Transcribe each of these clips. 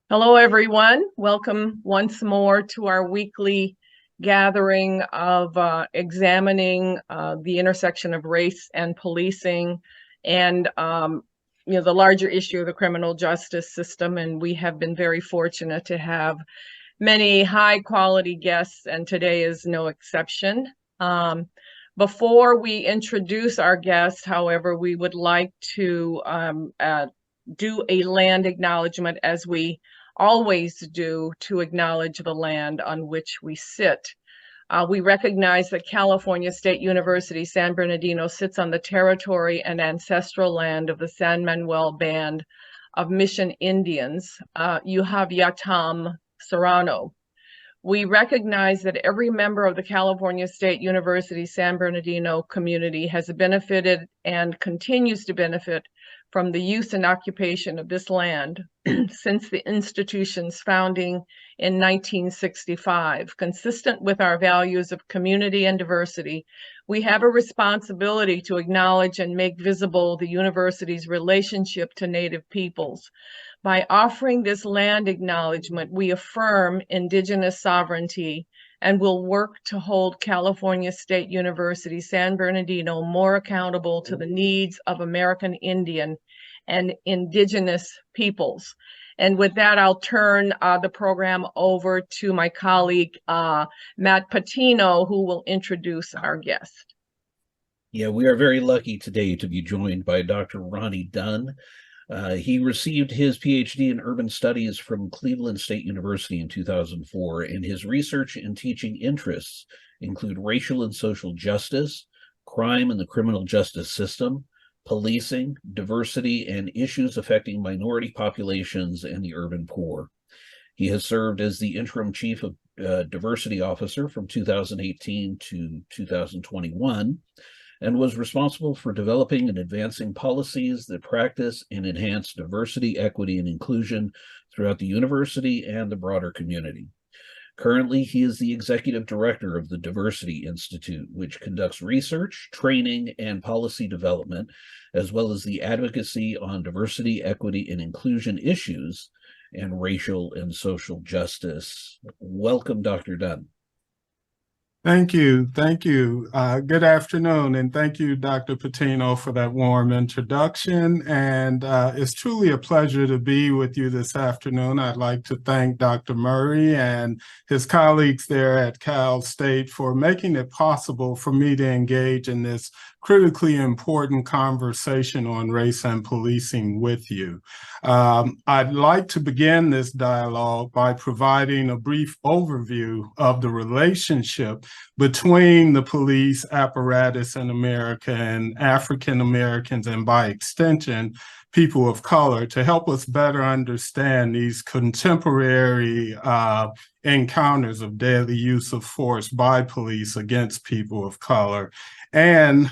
Hello, everyone. Welcome once more to our weekly gathering of examining the intersection of race and policing and the larger issue of the criminal justice system. And we have been very fortunate to have many high quality guests, and today is no exception. Before we introduce our guests, however, we would like to do a land acknowledgement, as we always do, to acknowledge the land on which we sit. We recognize that California State University San Bernardino sits on the territory and ancestral land of the San Manuel Band of Mission Indians, Yatam Serrano. We recognize that every member of the California State University San Bernardino community has benefited and continues to benefit from the use and occupation of this land since the institution's founding in 1965. Consistent with our values of community and diversity, we have a responsibility to acknowledge and make visible the university's relationship to Native peoples. By offering this land acknowledgement, we affirm Indigenous sovereignty and will work to hold California State University San Bernardino more accountable to the needs of American Indian and Indigenous peoples. And with that, I'll turn the program over to my colleague, Matt Patino, who will introduce our guest. Yeah, we are very lucky today to be joined by Dr. Ronnie Dunn. He received his PhD in urban studies from Cleveland State University in 2004, and his research and teaching interests include racial and social justice, crime and the criminal justice system, policing, diversity, and issues affecting minority populations and the urban poor. He has served as the interim chief of diversity officer from 2018 to 2021, and was responsible for developing and advancing policies that practice and enhance diversity, equity, and inclusion throughout the university and the broader community. Currently, he is the executive director of the Diversity Institute, which conducts research, training, and policy development, as well as the advocacy on diversity, equity, and inclusion issues and racial and social justice. Welcome, Dr. Dunn. Thank you. Thank you. Good afternoon, and thank you, Dr. Patino, for that warm introduction. And it's truly a pleasure to be with you this afternoon. I'd like to thank Dr. Murray and his colleagues there at Cal State for making it possible for me to engage in this critically important conversation on race and policing with you. I'd like to begin this dialogue by providing a brief overview of the relationship between the police apparatus in America and African Americans, and by extension, people of color, to help us better understand these contemporary encounters of deadly use of force by police against people of color, and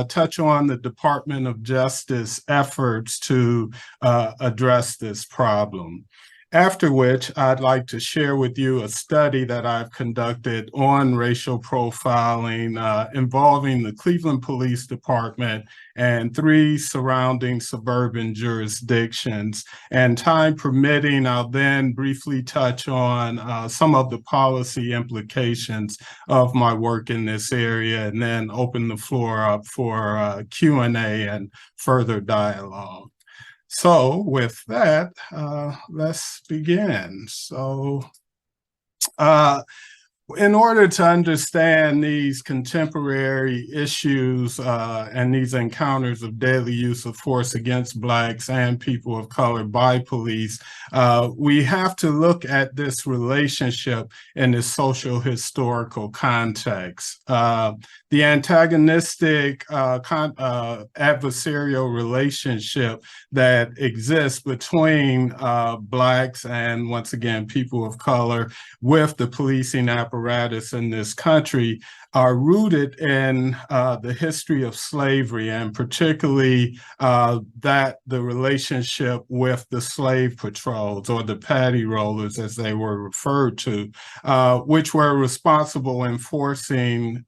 touch on the Department of Justice efforts to address this problem. After which, I'd like to share with you a study that I've conducted on racial profiling involving the Cleveland Police Department and 3 surrounding suburban jurisdictions. And time permitting, I'll then briefly touch on some of the policy implications of my work in this area, and then open the floor up for Q&A and further dialogue. So with that, let's begin. So in order to understand these contemporary issues and these encounters of deadly use of force against Blacks and people of color by police, we have to look at this relationship in the social historical context. The antagonistic adversarial relationship that exists between Blacks and, once again, people of color with the policing apparatus in this country are rooted in the history of slavery, and particularly the relationship with the slave patrols, or the paddy rollers as they were referred to, which were responsible in forcing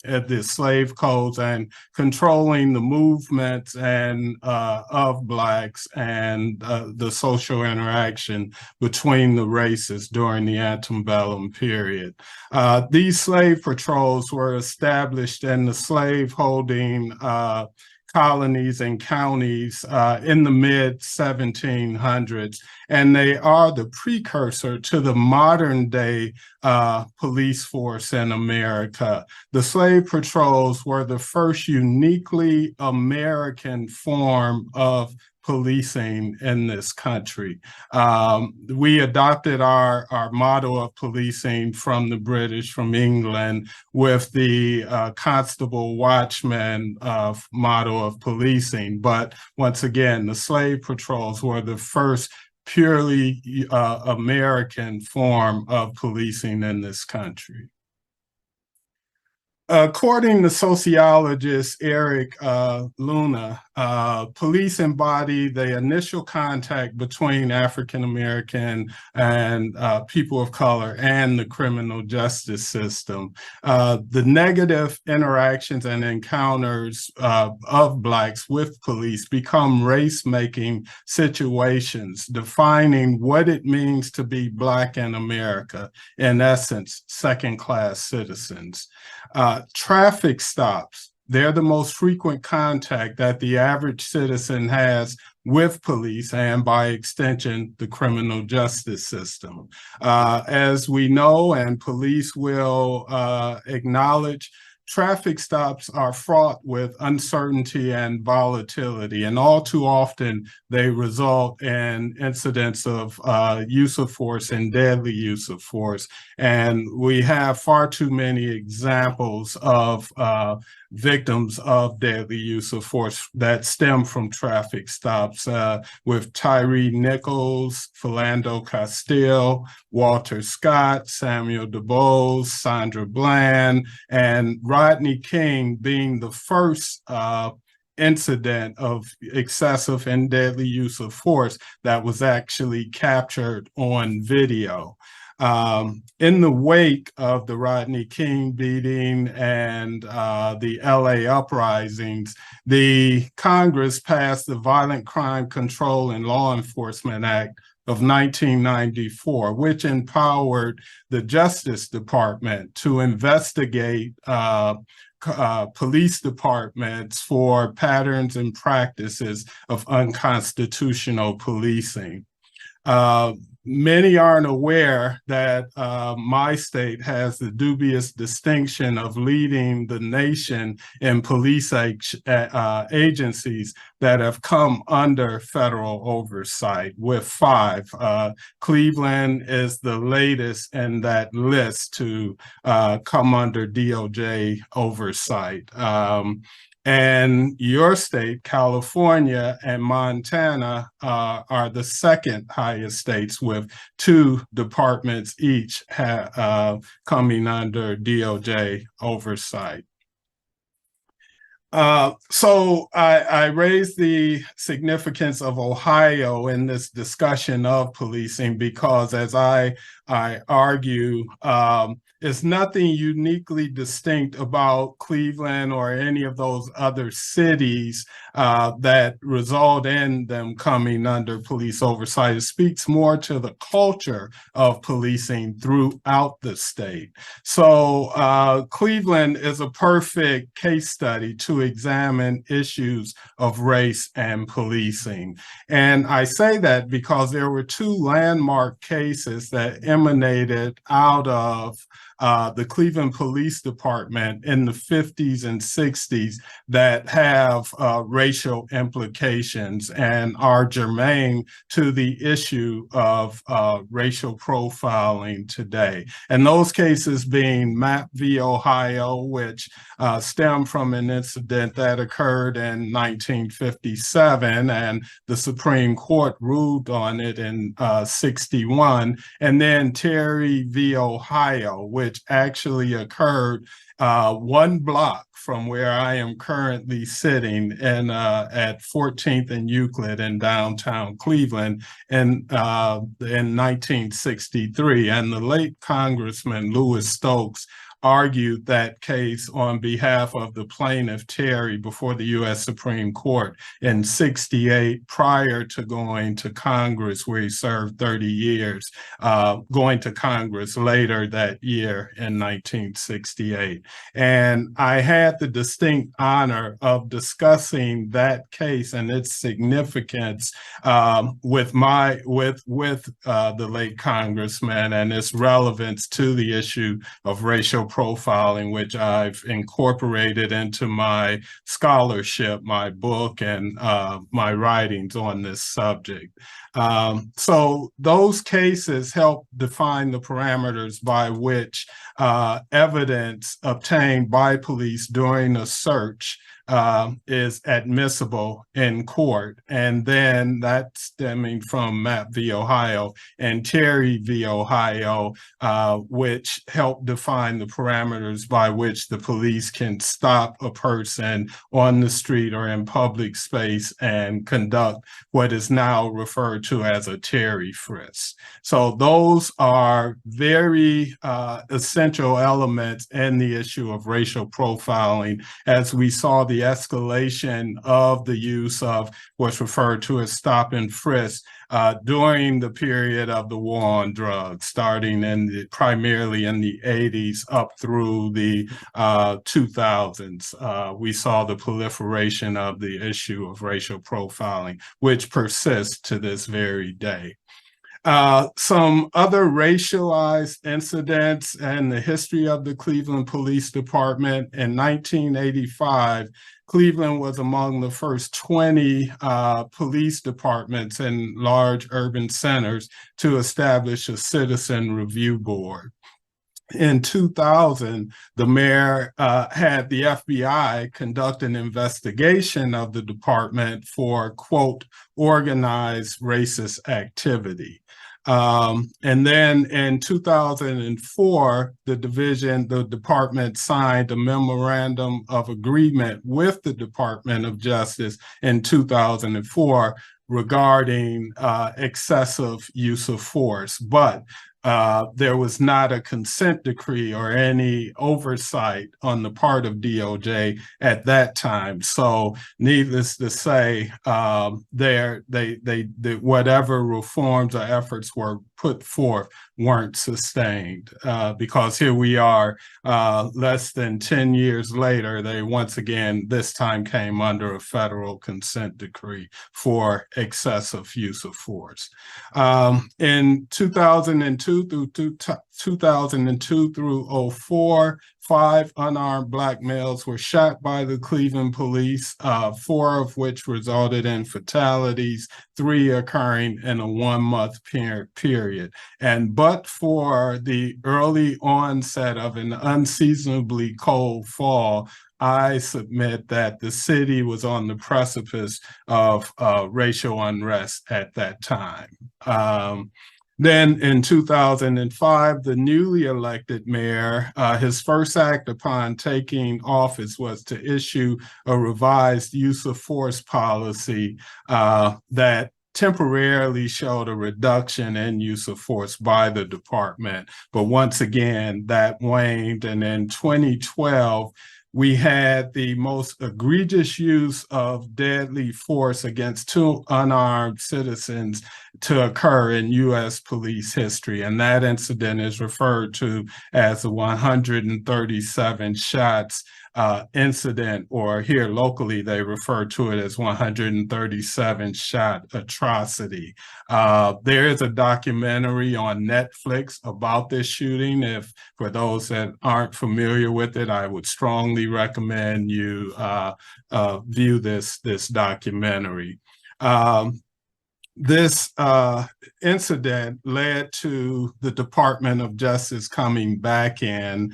the slave codes and controlling the movements and of Blacks and the social interaction between the races during the antebellum period. These slave patrols were established in the slave-holding colonies and counties in the mid-1700s, and they are the precursor to the modern day police force in America. The slave patrols were the first uniquely American form of policing in this country. We adopted our motto of policing from the British, from England, with the constable watchman motto of policing. But once again, the slave patrols were the first purely American form of policing in this country. According to sociologist Eric Luna, police embody the initial contact between African American and people of color and the criminal justice system. The negative interactions and encounters of Blacks with police become race-making situations, defining what it means to be Black in America, in essence, second-class citizens. Traffic stops, they're the most frequent contact that the average citizen has with police and by extension, the criminal justice system. As we know, and police will acknowledge, traffic stops are fraught with uncertainty and volatility, and all too often they result in incidents of use of force and deadly use of force. And we have far too many examples of victims of deadly use of force that stem from traffic stops, with Tyree Nichols, Philando Castile, Walter Scott, Samuel DuBose, Sandra Bland, and Rodney King being the first incident of excessive and deadly use of force that was actually captured on video. In the wake of the Rodney King beating and the LA uprisings, the Congress passed the Violent Crime Control and Law Enforcement Act of 1994, which empowered the Justice Department to investigate police departments for patterns and practices of unconstitutional policing. Many aren't aware that my state has the dubious distinction of leading the nation in police agencies that have come under federal oversight, with 5. Cleveland is the latest in that list to come under DOJ oversight. And your state, California and Montana, are the second highest states, with 2 departments each coming under DOJ oversight. So I raised the significance of Ohio in this discussion of policing because, as I argue, it's nothing uniquely distinct about Cleveland or any of those other cities that result in them coming under police oversight. It speaks more to the culture of policing throughout the state. So Cleveland is a perfect case study to examine issues of race and policing. And I say that because there were 2 landmark cases that emanated out of the Cleveland Police Department in the 50s and 60s that have racial implications and are germane to the issue of racial profiling today. And those cases being Mapp v. Ohio, which stem from an incident that occurred in 1957, and the Supreme Court ruled on it in 61, and then Terry v. Ohio, which actually occurred 1 block from where I am currently sitting at 14th and Euclid in downtown Cleveland in 1963. And the late Congressman Louis Stokes argued that case on behalf of the plaintiff, Terry, before the U.S. Supreme Court in '68, prior to going to Congress, where he served 30 years, going to Congress later that year in 1968. And I had the distinct honor of discussing that case and its significance with the late congressman, and its relevance to the issue of racial profiling, which I've incorporated into my scholarship, my book, and my writings on this subject. So those cases help define the parameters by which evidence obtained by police during a search is admissible in court. And then that's stemming from Mapp v. Ohio and Terry v. Ohio, which help define the parameters by which the police can stop a person on the street or in public space and conduct what is now referred to as a Terry frisk. So those are very essential elements in the issue of racial profiling, as we saw the escalation of the use of what's referred to as stop and frisk during the period of the war on drugs, starting primarily in the 80s up through the 2000s. We saw the proliferation of the issue of racial profiling, which persists to this very day. Some other racialized incidents and the history of the Cleveland Police Department. In 1985, Cleveland was among the first 20 police departments in large urban centers to establish a citizen review board. In 2000, the mayor had the FBI conduct an investigation of the department for, quote, organized racist activity. And then in 2004, the department signed a memorandum of agreement with the Department of Justice in 2004 regarding excessive use of force. But there was not a consent decree or any oversight on the part of DOJ at that time. So needless to say, whatever reforms or efforts were put forth weren't sustained, because here we are less than 10 years later, they once again this time came under a federal consent decree for excessive use of force. In 2002 through 2004, 5 unarmed Black males were shot by the Cleveland police, 4 of which resulted in fatalities, 3 occurring in a 1-month period. And but for the early onset of an unseasonably cold fall, I submit that the city was on the precipice of racial unrest at that time. Then in 2005, the newly elected mayor, his first act upon taking office was to issue a revised use of force policy that temporarily showed a reduction in use of force by the department. But once again, that waned. And in 2012, we had the most egregious use of deadly force against 2 unarmed citizens to occur in U.S. police history. And that incident is referred to as the 137 shots incident, or here locally, they refer to it as 137 shot atrocity. There is a documentary on Netflix about this shooting. If for those that aren't familiar with it, I would strongly recommend you view this documentary. This incident led to the Department of Justice coming back in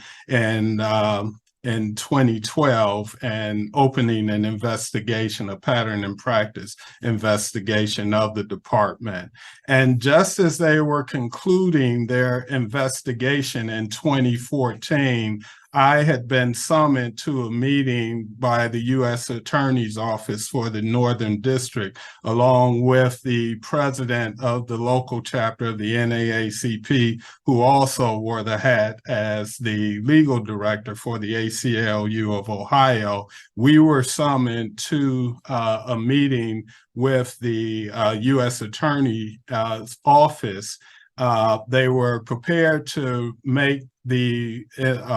2012 and opening an investigation, a pattern and practice investigation of the department. And just as they were concluding their investigation in 2014, I had been summoned to a meeting by the U.S. Attorney's Office for the Northern District, along with the president of the local chapter of the NAACP, who also wore the hat as the legal director for the ACLU of Ohio. We were summoned to a meeting with the U.S. Attorney's Office. They were prepared to make the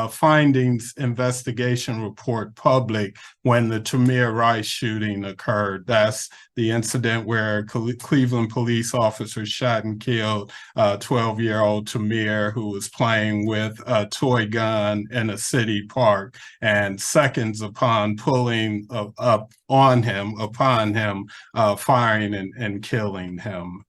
findings investigation report public when the Tamir Rice shooting occurred. That's the incident where Cleveland police officers shot and killed 12-year-old Tamir, who was playing with a toy gun in a city park, and seconds upon pulling up on him, upon him, firing and killing him.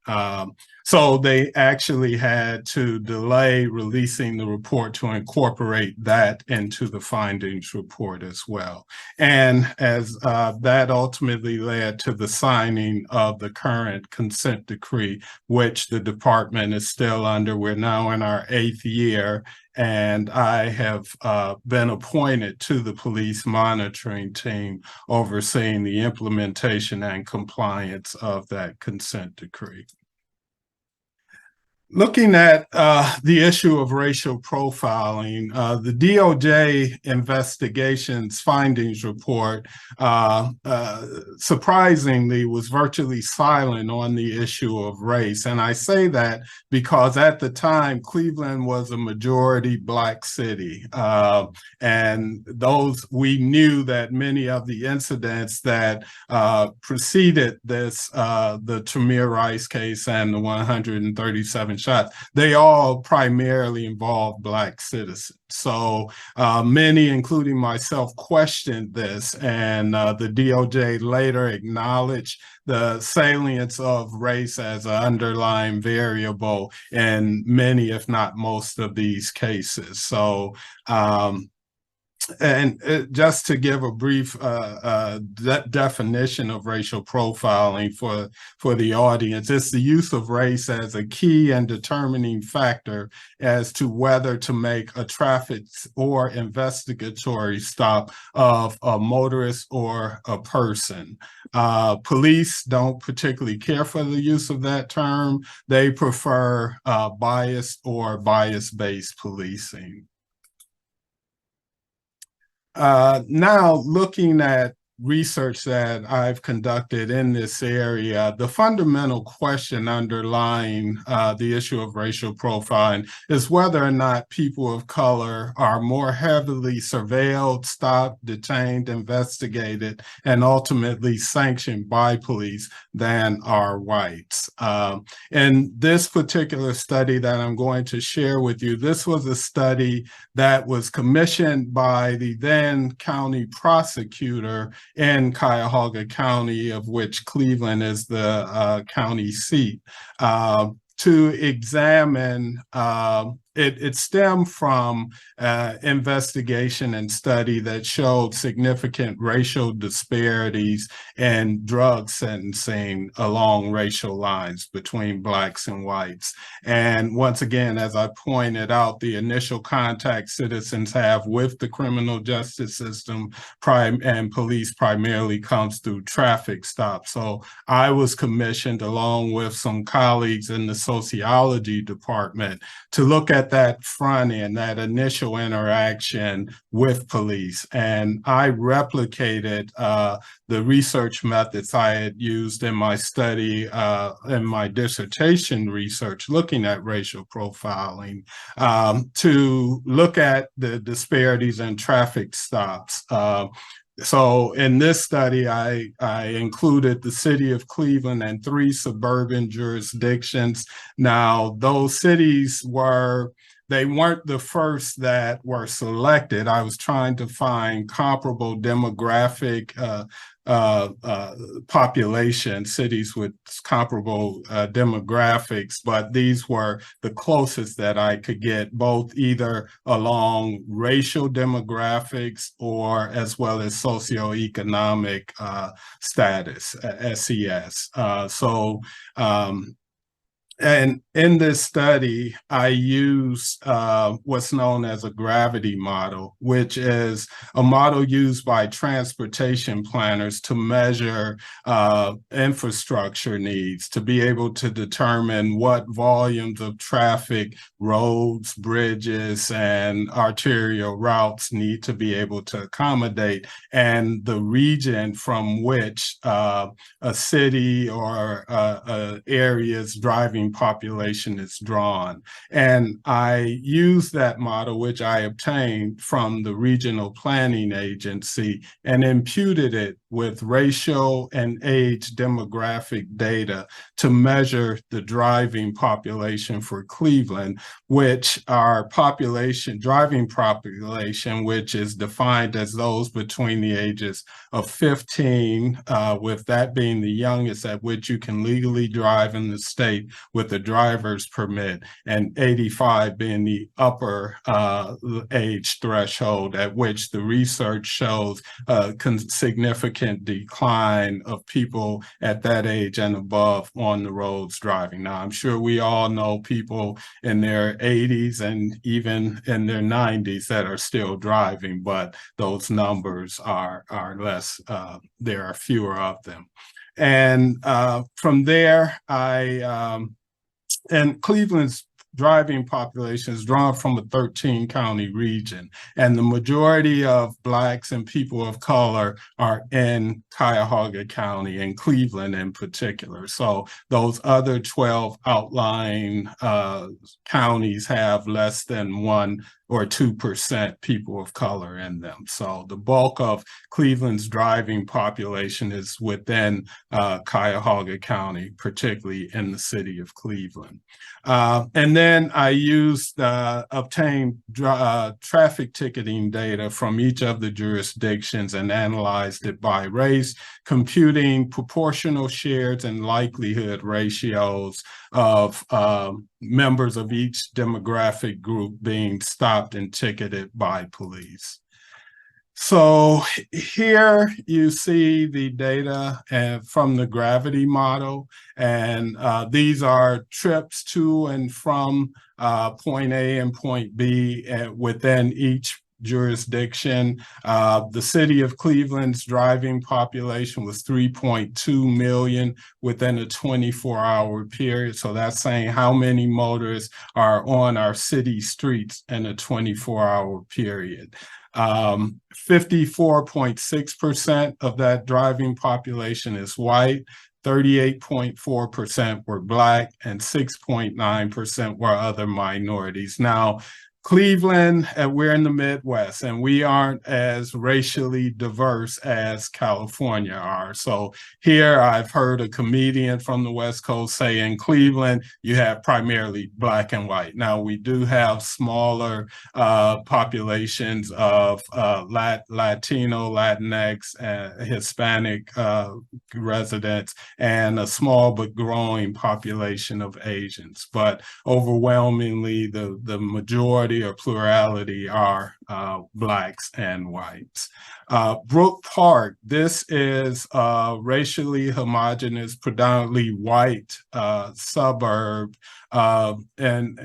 So they actually had to delay releasing the report to incorporate that into the findings report as well. And as that ultimately led to the signing of the current consent decree, which the department is still under. We're now in our 8th year, and I have been appointed to the police monitoring team overseeing the implementation and compliance of that consent decree. Looking at the issue of racial profiling, the DOJ investigations findings report surprisingly was virtually silent on the issue of race. And I say that because at the time, Cleveland was a majority Black city. And we knew that many of the incidents that preceded this, the Tamir Rice case and the 137 shots, they all primarily involve Black citizens. So many, including myself, questioned this, and the DOJ later acknowledged the salience of race as an underlying variable in many, if not most, of these cases. So just to give a brief definition of racial profiling for the audience, it's the use of race as a key and determining factor as to whether to make a traffic or investigatory stop of a motorist or a person. Police don't particularly care for the use of that term. They prefer biased or bias-based policing. Now, looking at research that I've conducted in this area, the fundamental question underlying the issue of racial profiling is whether or not people of color are more heavily surveilled, stopped, detained, investigated, and ultimately sanctioned by police than are whites. In this particular study that I'm going to share with you, this was a study that was commissioned by the then county prosecutor in Cuyahoga County, of which Cleveland is the county seat, to examine. It stemmed from investigation and study that showed significant racial disparities in drug sentencing along racial lines between Blacks and whites. And once again, as I pointed out, the initial contact citizens have with the criminal justice system and police primarily comes through traffic stops. So I was commissioned, along with some colleagues in the sociology department, to look at that front end, that initial interaction with police. And I replicated the research methods I had used in my study, in my dissertation research, looking at racial profiling, to look at the disparities in traffic stops. So in this study, I included the city of Cleveland and 3 suburban jurisdictions. Now, those cities they weren't the first that were selected. I was trying to find comparable demographic population, cities with comparable demographics, but these were the closest that I could get, both either along racial demographics or as well as socioeconomic status, SES. And in this study, I used what's known as a gravity model, which is a model used by transportation planners to measure infrastructure needs, to be able to determine what volumes of traffic, roads, bridges, and arterial routes need to be able to accommodate, and the region from which a city or a area's driving population is drawn. And I used that model, which I obtained from the Regional Planning Agency, and imputed it with racial and age demographic data to measure the driving population for Cleveland, which our driving population, which is defined as those between the ages of 15, with that being the youngest at which you can legally drive in the state with a driver's permit, and 85 being the upper age threshold at which the research shows a significant decline of people at that age and above on the roads driving. Now, I'm sure we all know people in their 80s and even in their 90s that are still driving, but those numbers are less, there are fewer of them. And from there, and Cleveland's driving population is drawn from a 13-county region, and the majority of Blacks and people of color are in Cuyahoga County and Cleveland in particular. So those other 12 outlying counties have less than 1 or 2% people of color in them. So the bulk of Cleveland's driving population is within Cuyahoga County, particularly in the city of Cleveland. And then I obtained traffic ticketing data from each of the jurisdictions and analyzed it by race, computing proportional shares and likelihood ratios of members of each demographic group being stopped and ticketed by police. So here you see the data from the gravity model, and these are trips to and from point A and point B within each jurisdiction. The city of Cleveland's driving population was 3.2 million within a 24-hour period. So that's saying how many motorists are on our city streets in a 24-hour period. 54.6% of that driving population is white, 38.4% were Black, and 6.9% were other minorities. Now, Cleveland, we're in the Midwest, and we aren't as racially diverse as California are. So here I've heard a comedian from the West Coast say in Cleveland, you have primarily Black and white. Now, we do have smaller populations of Latino, Latinx, Hispanic residents, and a small but growing population of Asians. But overwhelmingly, the majority or plurality are Blacks and whites. Brook Park, this is a racially homogeneous, predominantly white suburb and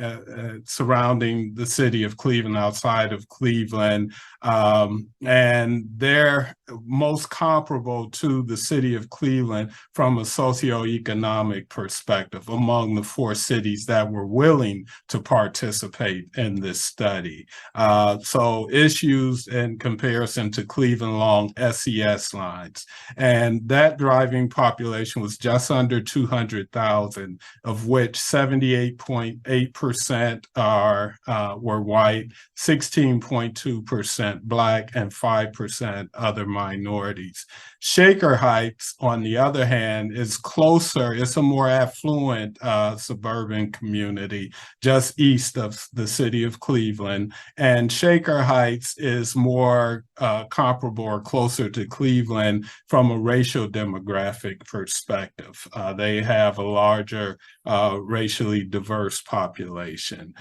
surrounding the city of Cleveland, outside of Cleveland. And they're most comparable to the city of Cleveland from a socioeconomic perspective among the 4 cities that were willing to participate in this study. So issues in comparison to Cleveland along SES lines. And that driving population was just under 200,000, of which 78.8% were white, 16.2% Black, and 5% other minorities. Shaker Heights, on the other hand, is closer. It's a more affluent suburban community just east of the city of Cleveland. And Shaker Heights is more comparable or closer to Cleveland from a racial demographic perspective. They have a larger racially diverse population.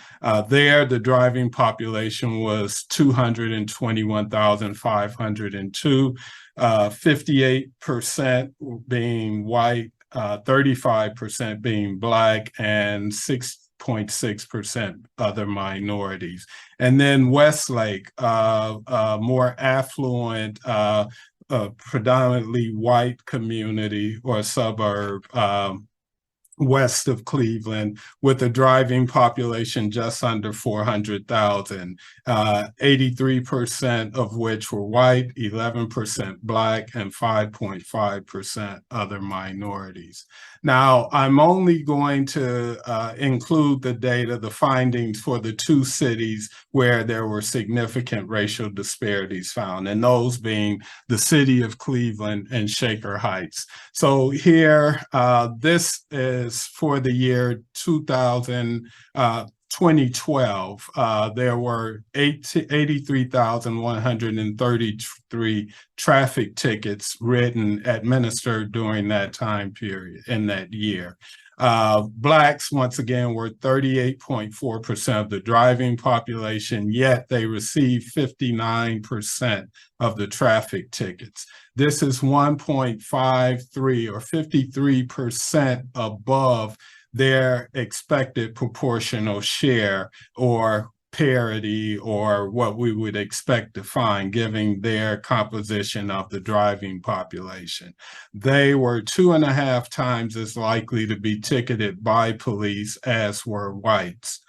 There, the driving population was 221,502, 58% being white, 35% being Black, and 6.6% other minorities. And then Westlake, more affluent, predominantly white community or suburb, west of Cleveland, with a driving population just under 400,000, 83% of which were white, 11% Black, and 5.5% other minorities. Now, I'm only going to include the data, the findings for the two cities where there were significant racial disparities found, and those being the city of Cleveland and Shaker Heights. So here, this is for the year 2012. There were 83,133 traffic tickets administered during that time period in that year. Blacks, once again, were 38.4% of the driving population, yet they received 59% of the traffic tickets. This is 1.53 or 53% above their expected proportional share, or parity, or what we would expect to find given their composition of the driving population. They were 2.5 times as likely to be ticketed by police as were whites.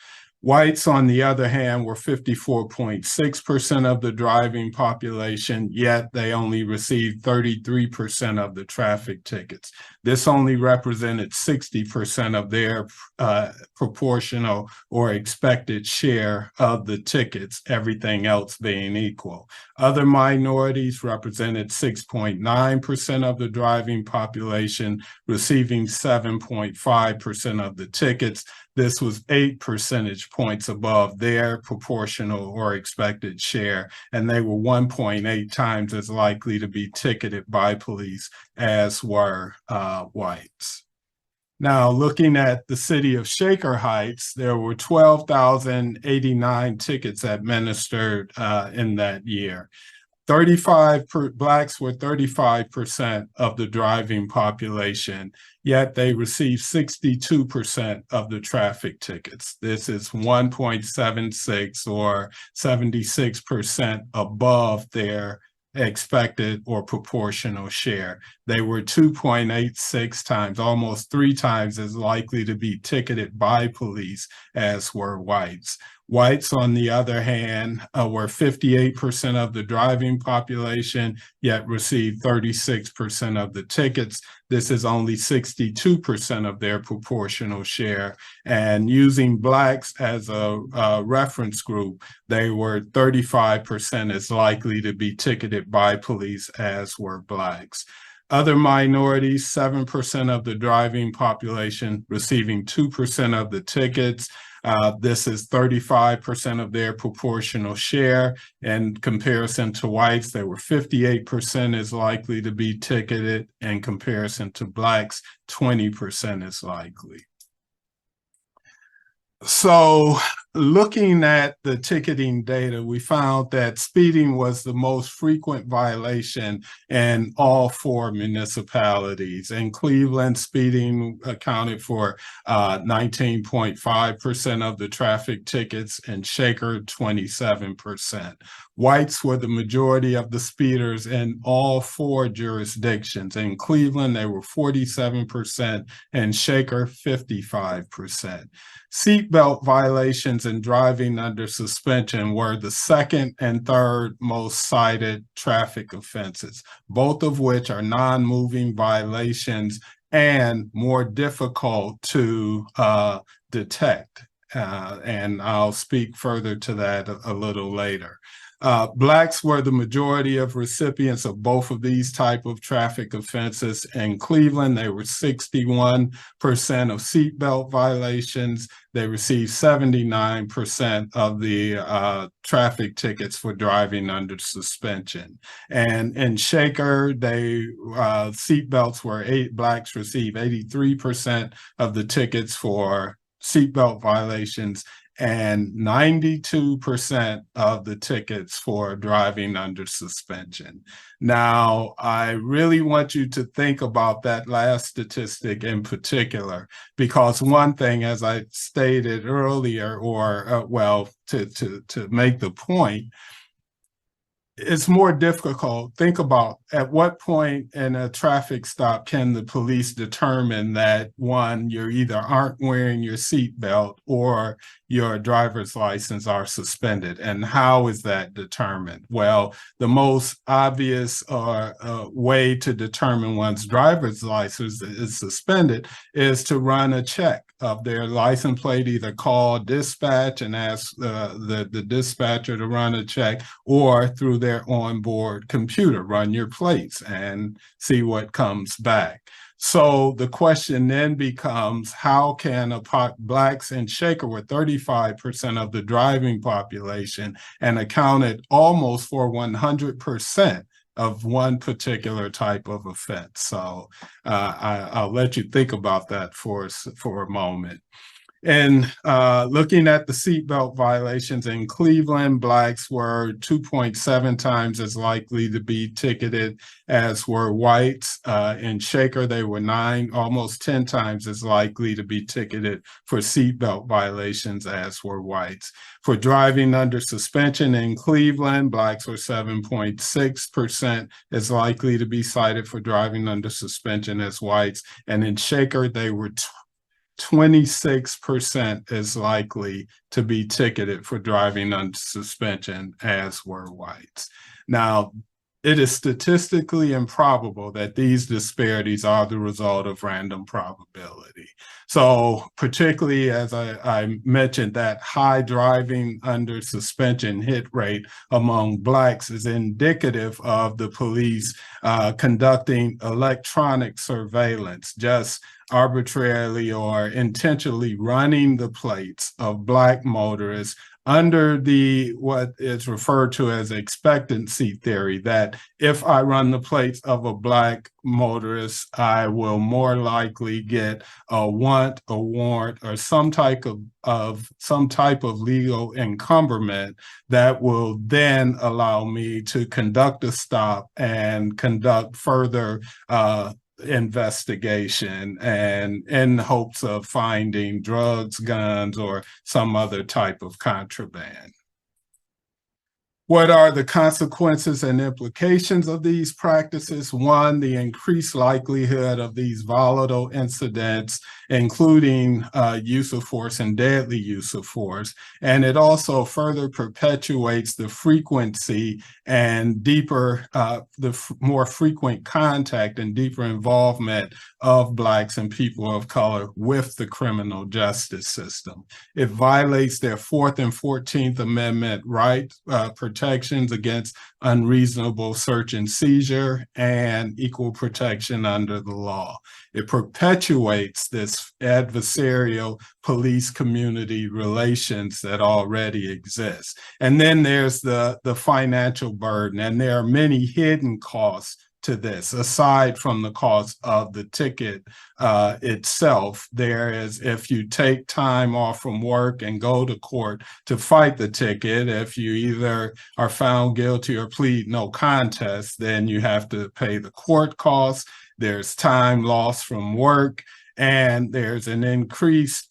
Whites, on the other hand, were 54.6% of the driving population, yet they only received 33% of the traffic tickets. This only represented 60% of their proportional or expected share of the tickets, everything else being equal. Other minorities represented 6.9% of the driving population, receiving 7.5% of the tickets. This was 8 percentage points above their proportional or expected share, and they were 1.8 times as likely to be ticketed by police as were whites. Now, looking at the city of Shaker Heights, there were 12,089 tickets administered in that year. Blacks were 35% of the driving population, yet they received 62% of the traffic tickets. This is 1.76 or 76% above their expected or proportional share. They were 2.86 times, almost 3 times as likely to be ticketed by police as were whites. Whites, on the other hand, were 58% of the driving population, yet received 36% of the tickets. This is only 62% of their proportional share. And using Blacks as a reference group, they were 35% as likely to be ticketed by police as were Blacks. Other minorities, 7% of the driving population, receiving 2% of the tickets. This is 35% of their proportional share. In comparison to whites, they were 58% as likely to be ticketed. In comparison to Blacks, 20% as likely. So, looking at the ticketing data, we found that speeding was the most frequent violation in all 4 municipalities. In Cleveland, speeding accounted for 19.5% of the traffic tickets, and Shaker, 27%. Whites were the majority of the speeders in all 4 jurisdictions. In Cleveland, they were 47%, and Shaker, 55%. Seatbelt violations and driving under suspension were the second and third most cited traffic offenses, both of which are non-moving violations and more difficult to detect. And I'll speak further to that a little later. Blacks were the majority of recipients of both of these type of traffic offenses. In Cleveland, they were 61% of seatbelt violations. They received 79% of the traffic tickets for driving under suspension. And in Shaker, seatbelts were Blacks received 83% of the tickets for seatbelt violations, and 92% of the tickets for driving under suspension. Now, I really want you to think about that last statistic in particular, because one thing, as I stated earlier, or to make the point, it's more difficult. Think about at what point in a traffic stop can the police determine that, one, you either aren't wearing your seatbelt or your driver's license are suspended. And how is that determined? Well, the most obvious way to determine one's driver's license is suspended is to run a check of their license plate, either call dispatch and ask the dispatcher to run a check, or through their onboard computer, run your plates and see what comes back. So the question then becomes, how can blacks in Shaker were 35% of the driving population and accounted almost for 100% of one particular type of offense. So I'll let you think about that for a moment. And looking at the seatbelt violations in Cleveland, blacks were 2.7 times as likely to be ticketed as were whites. In Shaker, they were almost 10 times as likely to be ticketed for seatbelt violations as were whites. For driving under suspension in Cleveland, blacks were 7.6% as likely to be cited for driving under suspension as whites. And in Shaker, they were 26% as likely to be ticketed for driving under suspension as were whites. Now, it is statistically improbable that these disparities are the result of random probability. So particularly, as I mentioned, that high driving under suspension hit rate among blacks is indicative of the police conducting electronic surveillance, just arbitrarily or intentionally running the plates of black motorists under what is referred to as expectancy theory, that if I run the plates of a black motorist, I will more likely get a warrant, or some type of legal encumberment that will then allow me to conduct a stop and conduct further investigation, and in hopes of finding drugs, guns, or some other type of contraband. What are the consequences and implications of these practices? One, the increased likelihood of these volatile incidents, including use of force and deadly use of force. And it also further perpetuates the frequency and more frequent contact and deeper involvement of blacks and people of color with the criminal justice system. It violates their 4th and 14th Amendment rights, protections against unreasonable search and seizure, and equal protection under the law. It perpetuates this adversarial police community relations that already exist. And then there's the financial burden, and there are many hidden costs to this. Aside from the cost of the ticket itself, there is, if you take time off from work and go to court to fight the ticket, if you either are found guilty or plead no contest, then you have to pay the court costs. There's time lost from work, and there's an increased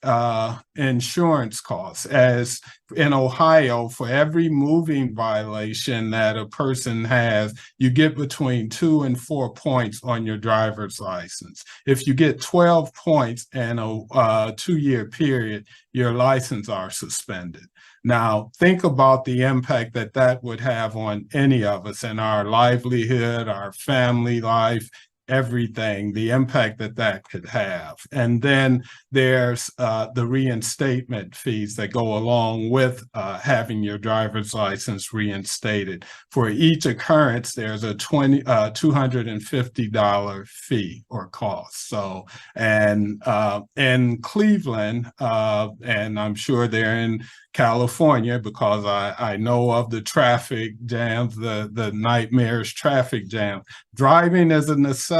insurance cost. As in Ohio, for every moving violation that a person has, you get between 2 and 4 points on your driver's license. If you get 12 points in a 2-year period, your license are suspended. Now, think about the impact that would have on any of us in our livelihood, our family life, everything, the impact that could have. And then there's the reinstatement fees that go along with having your driver's license reinstated. For each occurrence, there's a $250 fee or cost. So, and in Cleveland, and I'm sure they're in California, because I know of the traffic jams, the nightmarish traffic jam. Driving is a necessity.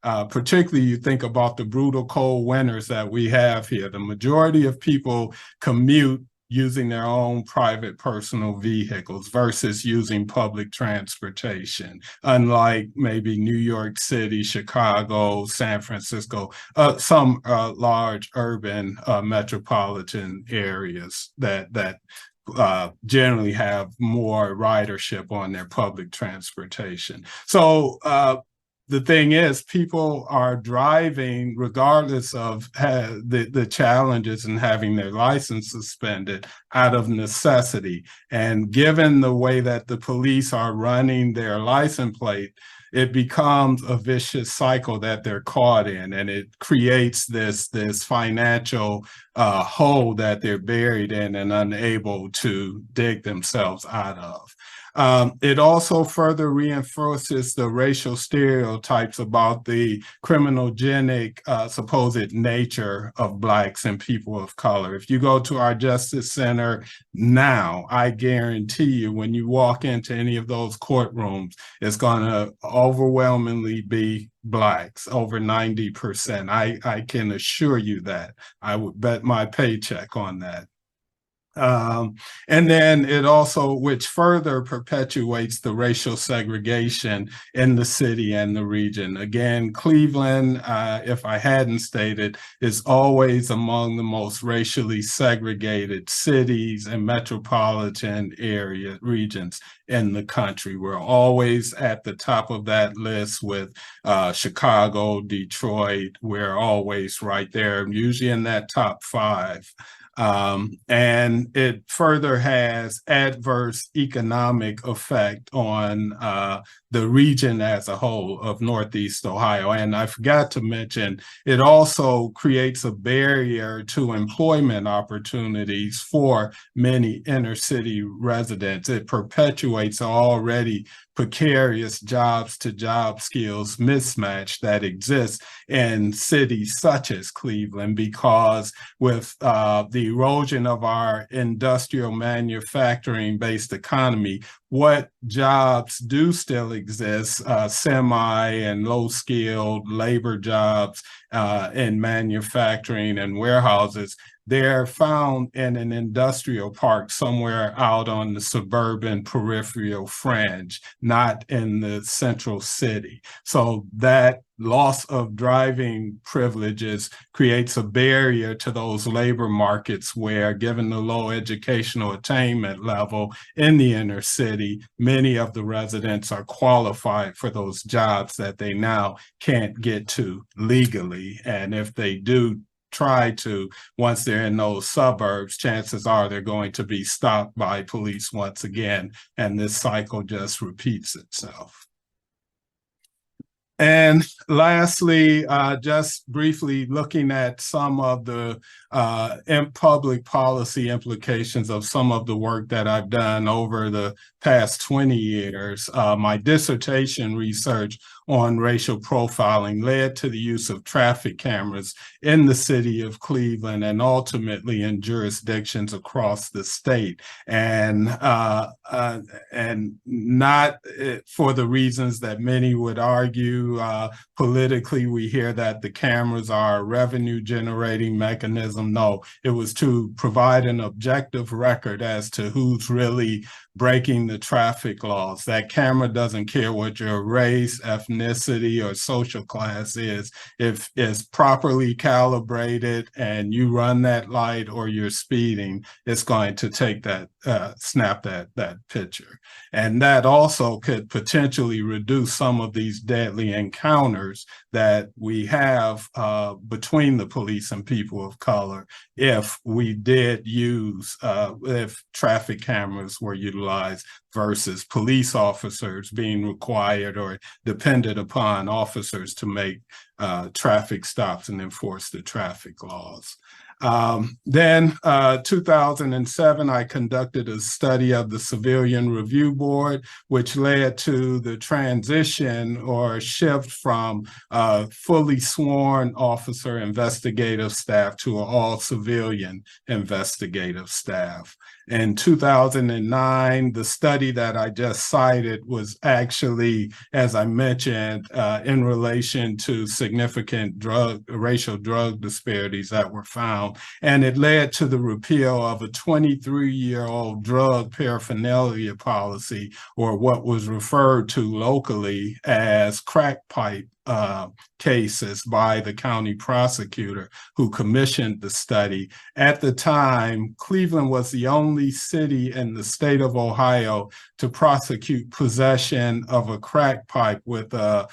Particularly, you think about the brutal cold winters that we have here. The majority of people commute using their own private personal vehicles versus using public transportation, unlike maybe New York City, Chicago, San Francisco, some large urban metropolitan areas that generally have more ridership on their public transportation. So the thing is, people are driving regardless of the challenges in having their license suspended out of necessity. And given the way that the police are running their license plate, it becomes a vicious cycle that they're caught in, and it creates this financial hole that they're buried in and unable to dig themselves out of. It also further reinforces the racial stereotypes about the criminogenic supposed nature of Blacks and people of color. If you go to our Justice Center now, I guarantee you when you walk into any of those courtrooms, it's going to overwhelmingly be Blacks, over 90%. I can assure you that. I would bet my paycheck on that. And then it also, which further perpetuates the racial segregation in the city and the region. Again, Cleveland, if I hadn't stated, is always among the most racially segregated cities and metropolitan area regions in the country. We're always at the top of that list with Chicago, Detroit. We're always right there, usually in that top 5. And it further has adverse economic effect on the region as a whole of Northeast Ohio. And I forgot to mention, it also creates a barrier to employment opportunities for many inner city residents. It perpetuates already precarious jobs to job skills mismatch that exists in cities such as Cleveland, because with the erosion of our industrial manufacturing based economy, what jobs do still exist, semi and low skilled labor jobs in manufacturing and warehouses, they're found in an industrial park somewhere out on the suburban peripheral fringe, not in the central city. So that loss of driving privileges creates a barrier to those labor markets where, given the low educational attainment level in the inner city, many of the residents are qualified for those jobs that they now can't get to legally. And if they do try to, once they're in those suburbs, chances are they're going to be stopped by police once again, and this cycle just repeats itself. And lastly, just briefly looking at some of the public policy implications of some of the work that I've done over the past 20 years. My dissertation research on racial profiling led to the use of traffic cameras in the city of Cleveland and ultimately in jurisdictions across the state, and not for the reasons that many would argue. Politically, we hear that the cameras are a revenue generating mechanism. No, it was to provide an objective record as to who's really breaking the traffic laws. That camera doesn't care what your race, ethnicity, or social class is. If it's properly calibrated and you run that light or you're speeding, it's going to take that, snap that picture. And that also could potentially reduce some of these deadly encounters that we have between the police and people of color if we did use, if traffic cameras were utilized versus police officers being required or dependent upon officers to make traffic stops and enforce the traffic laws. Then 2007, I conducted a study of the Civilian Review Board, which led to the transition or shift from fully sworn officer investigative staff to an all civilian investigative staff. In 2009, the study that I just cited was actually, as I mentioned, in relation to significant racial drug disparities that were found down. And it led to the repeal of a 23-year-old drug paraphernalia policy, or what was referred to locally as crack pipe cases, by the county prosecutor who commissioned the study. At the time, Cleveland was the only city in the state of Ohio to prosecute possession of a crack pipe with a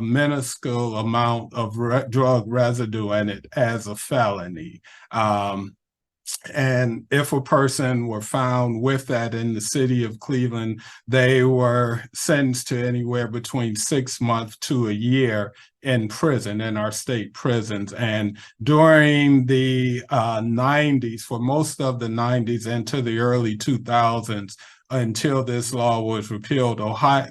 minuscule amount of drug residue in it as a felony. And if a person were found with that in the city of Cleveland, they were sentenced to anywhere between 6 months to a year in prison, in our state prisons. And during the 90s, for most of the 90s into the early 2000s, until this law was repealed,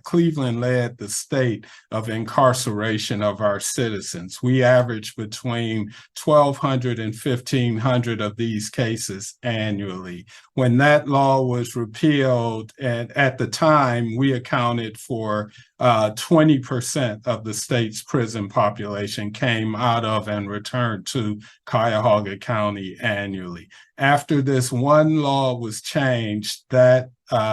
Cleveland led the state of incarceration of our citizens. We averaged between 1,200 and 1,500 of these cases annually. When that law was repealed, and at the time, we accounted for 20% of the state's prison population came out of and returned to Cuyahoga County annually. After this one law was changed, that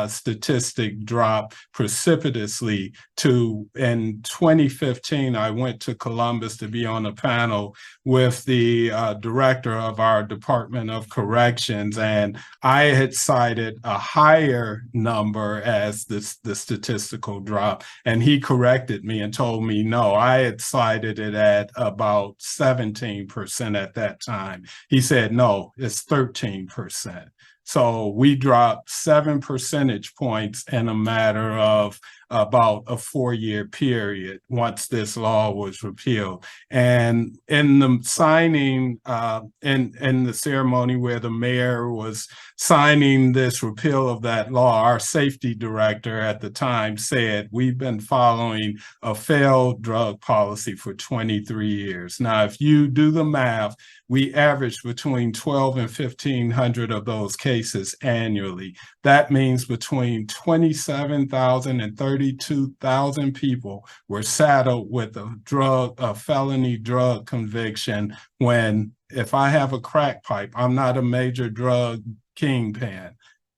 statistic dropped precipitously to, in 2015, I went to Columbus to be on a panel with the director of our Department of Corrections, and I had cited a higher number as the statistical drop, and he corrected me and told me, no, I had cited it at about 17% at that time. He said, no, it's 13%. So we dropped 7 percentage points in a matter of about a 4-year period once this law was repealed. And in the signing, in the ceremony where the mayor was signing this repeal of that law, our safety director at the time said, we've been following a failed drug policy for 23 years. Now, if you do the math, we averaged between 1,200 and 1,500 of those cases annually. That means between 27,000 and 32,000 people were saddled with a felony drug conviction, when if I have a crack pipe, I'm not a major drug kingpin.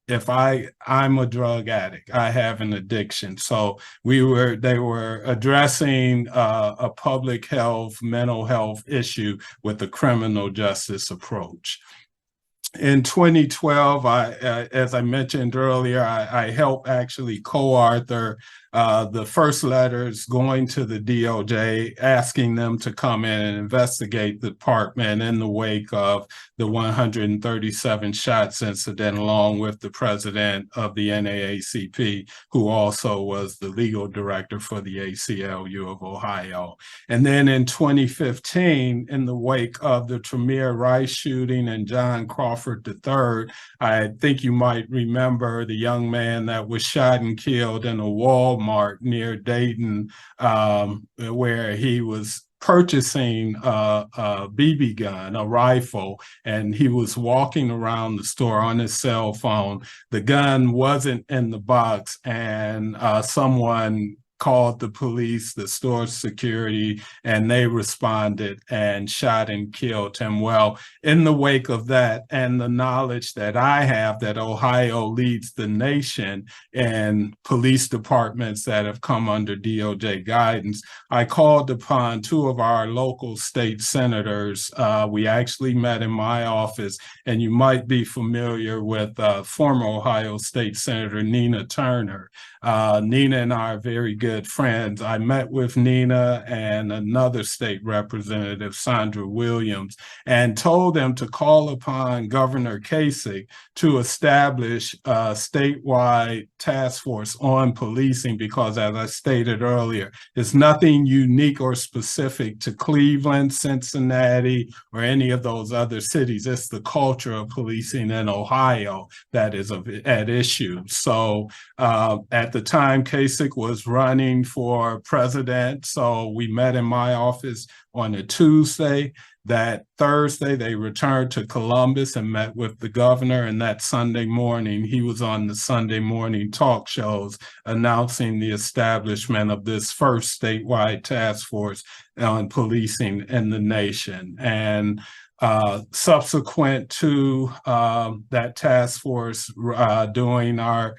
If I'm a drug addict, I have an addiction. So they were addressing a public health, mental health issue with a criminal justice approach. In 2012, as I mentioned earlier, I helped actually co-author the first letters going to the DOJ, asking them to come in and investigate the department in the wake of the 137 shots incident, along with the president of the NAACP, who also was the legal director for the ACLU of Ohio. And then in 2015, in the wake of the Tremere Rice shooting and John Crawford III, I think you might remember the young man that was shot and killed in a Walmart near Dayton, where he was purchasing a BB gun, a rifle, and he was walking around the store on his cell phone. The gun wasn't in the box, and someone called the police, the store security, and they responded and shot and killed him. Well, in the wake of that, and the knowledge that I have that Ohio leads the nation in police departments that have come under DOJ guidance, I called upon 2 of our local state senators. We actually met in my office, and you might be familiar with former Ohio State Senator Nina Turner. Nina and I are very good friends. I met with Nina and another state representative, Sandra Williams, and told them to call upon Governor Kasich to establish a statewide task force on policing, because, as I stated earlier, it's nothing unique or specific to Cleveland, Cincinnati, or any of those other cities. It's the culture of policing in Ohio that is at issue. So at the time, Kasich was running for president, so we met in my office on a Tuesday. That Thursday, they returned to Columbus and met with the governor, and that Sunday morning, he was on the Sunday morning talk shows announcing the establishment of this first statewide task force on policing in the nation. And Subsequent to that task force doing our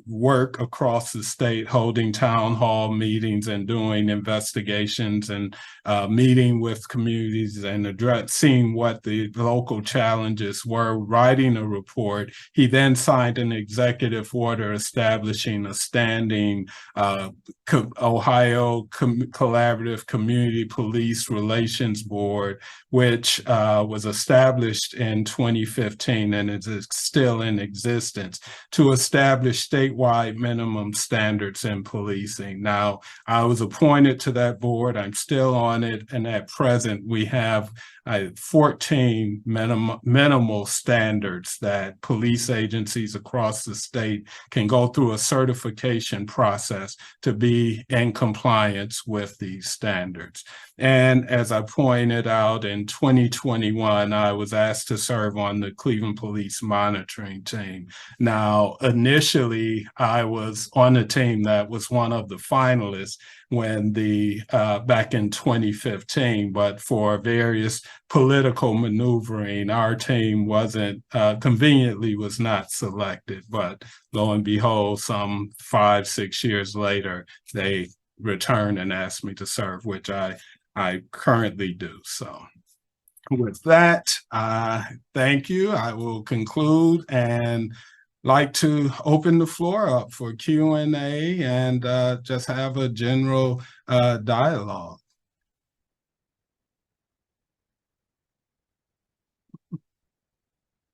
work across the state, holding town hall meetings and doing investigations and meeting with communities and seeing what the local challenges were, writing a report. He then signed an executive order establishing a standing Ohio Collaborative Community Police Relations Board, which was established in 2015 and is still in existence to establish statewide minimum standards in policing. Now, I was appointed to that board. I'm still on it, and at present we have 14 minimal standards that police agencies across the state can go through a certification process to be in compliance with these standards. And as I pointed out, in 2021, I was asked to serve on the Cleveland Police Monitoring Team. Now, initially, I was on a team that was one of the finalists when back in 2015, but for various political maneuvering, our team conveniently was not selected. But lo and behold, some 5-6 years later, they returned and asked me to serve, which I currently do. So with that, thank you. I will conclude and like to open the floor up for Q&A and just have a general dialogue.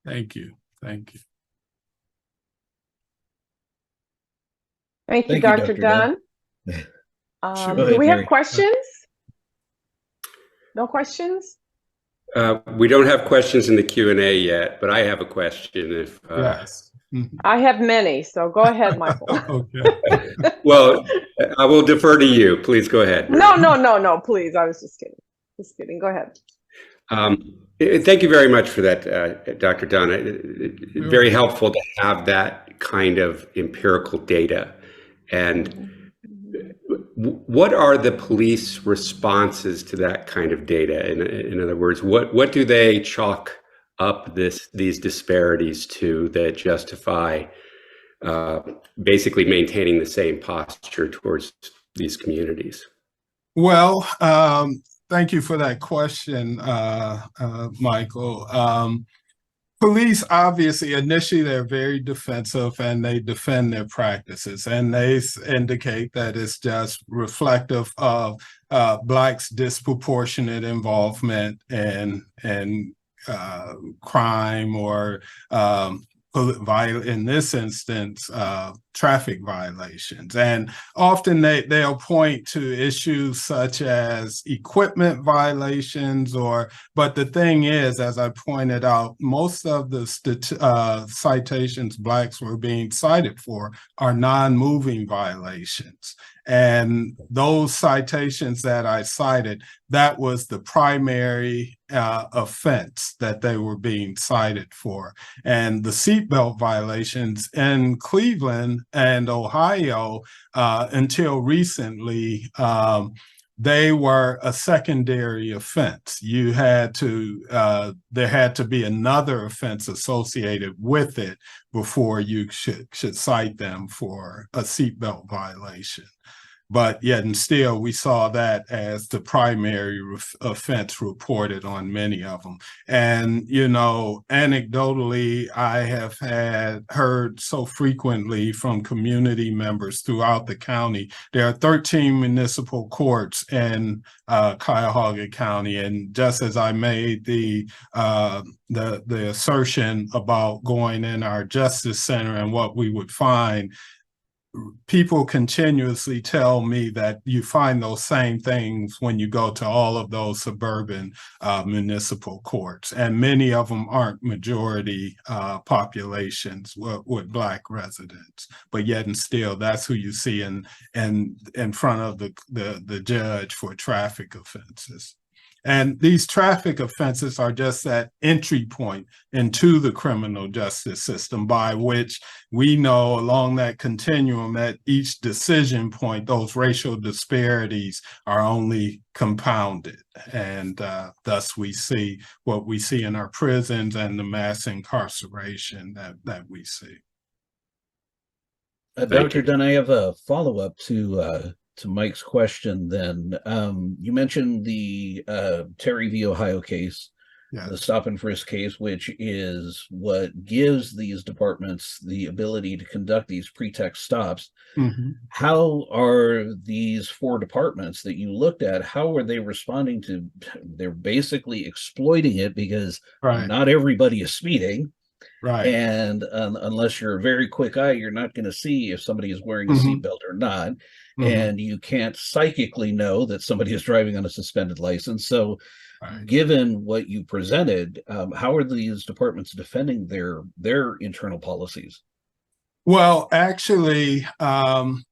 Thank you. Thank you. Thank you, Dr. Dunn. Sure. Do we have questions? No questions? We don't have questions in the Q&A yet, but I have a question. Yes. I have many, so go ahead, Michael. Okay. Well, I will defer to you. Please go ahead. No, please. I was just kidding. Just kidding. Go ahead. Thank you very much for that, Dr. Dunn. Very helpful to have that kind of empirical data. And what are the police responses to that kind of data? In other words, what do they chalk up these disparities to that justify basically maintaining the same posture towards these communities? Well, thank you for that question, Michael. Police, obviously, initially, they're very defensive and they defend their practices, and they indicate that it's just reflective of Blacks' disproportionate involvement in crime or in this instance, traffic violations. And often they'll point to issues such as equipment violations but the thing is, as I pointed out, most of the citations Blacks were being cited for are non-moving violations. And those citations that I cited, that was the primary offense that they were being cited for. And the seatbelt violations in Cleveland and Ohio, until recently, they were a secondary offense. There had to be another offense associated with it before you should cite them for a seatbelt violation. But yet and still, we saw that as the primary offense reported on many of them. And, anecdotally, I have heard so frequently from community members throughout the county. There are 13 municipal courts in Cuyahoga County. And just as I made the assertion about going in our justice center and what we would find, people continuously tell me that you find those same things when you go to all of those suburban municipal courts, and many of them aren't majority populations with Black residents, but yet and still that's who you see in front of the judge for traffic offenses. And these traffic offenses are just that entry point into the criminal justice system by which we know along that continuum at each decision point, those racial disparities are only compounded. And thus we see what we see in our prisons and the mass incarceration that we see. Dr. Dunn, I have a follow-up to Mike's question then. You mentioned the Terry v. Ohio case, the stop and frisk case, which is what gives these departments the ability to conduct these pretext stops. Mm-hmm. How are these 4 departments that you looked at, how are they responding to? They're basically exploiting it because not everybody is speeding. Right. And unless you're a very quick eye, you're not going to see if somebody is wearing a seatbelt or not. Mm-hmm. And you can't psychically know that somebody is driving on a suspended license. So given what you presented, how are these departments defending their internal policies? Well, actually,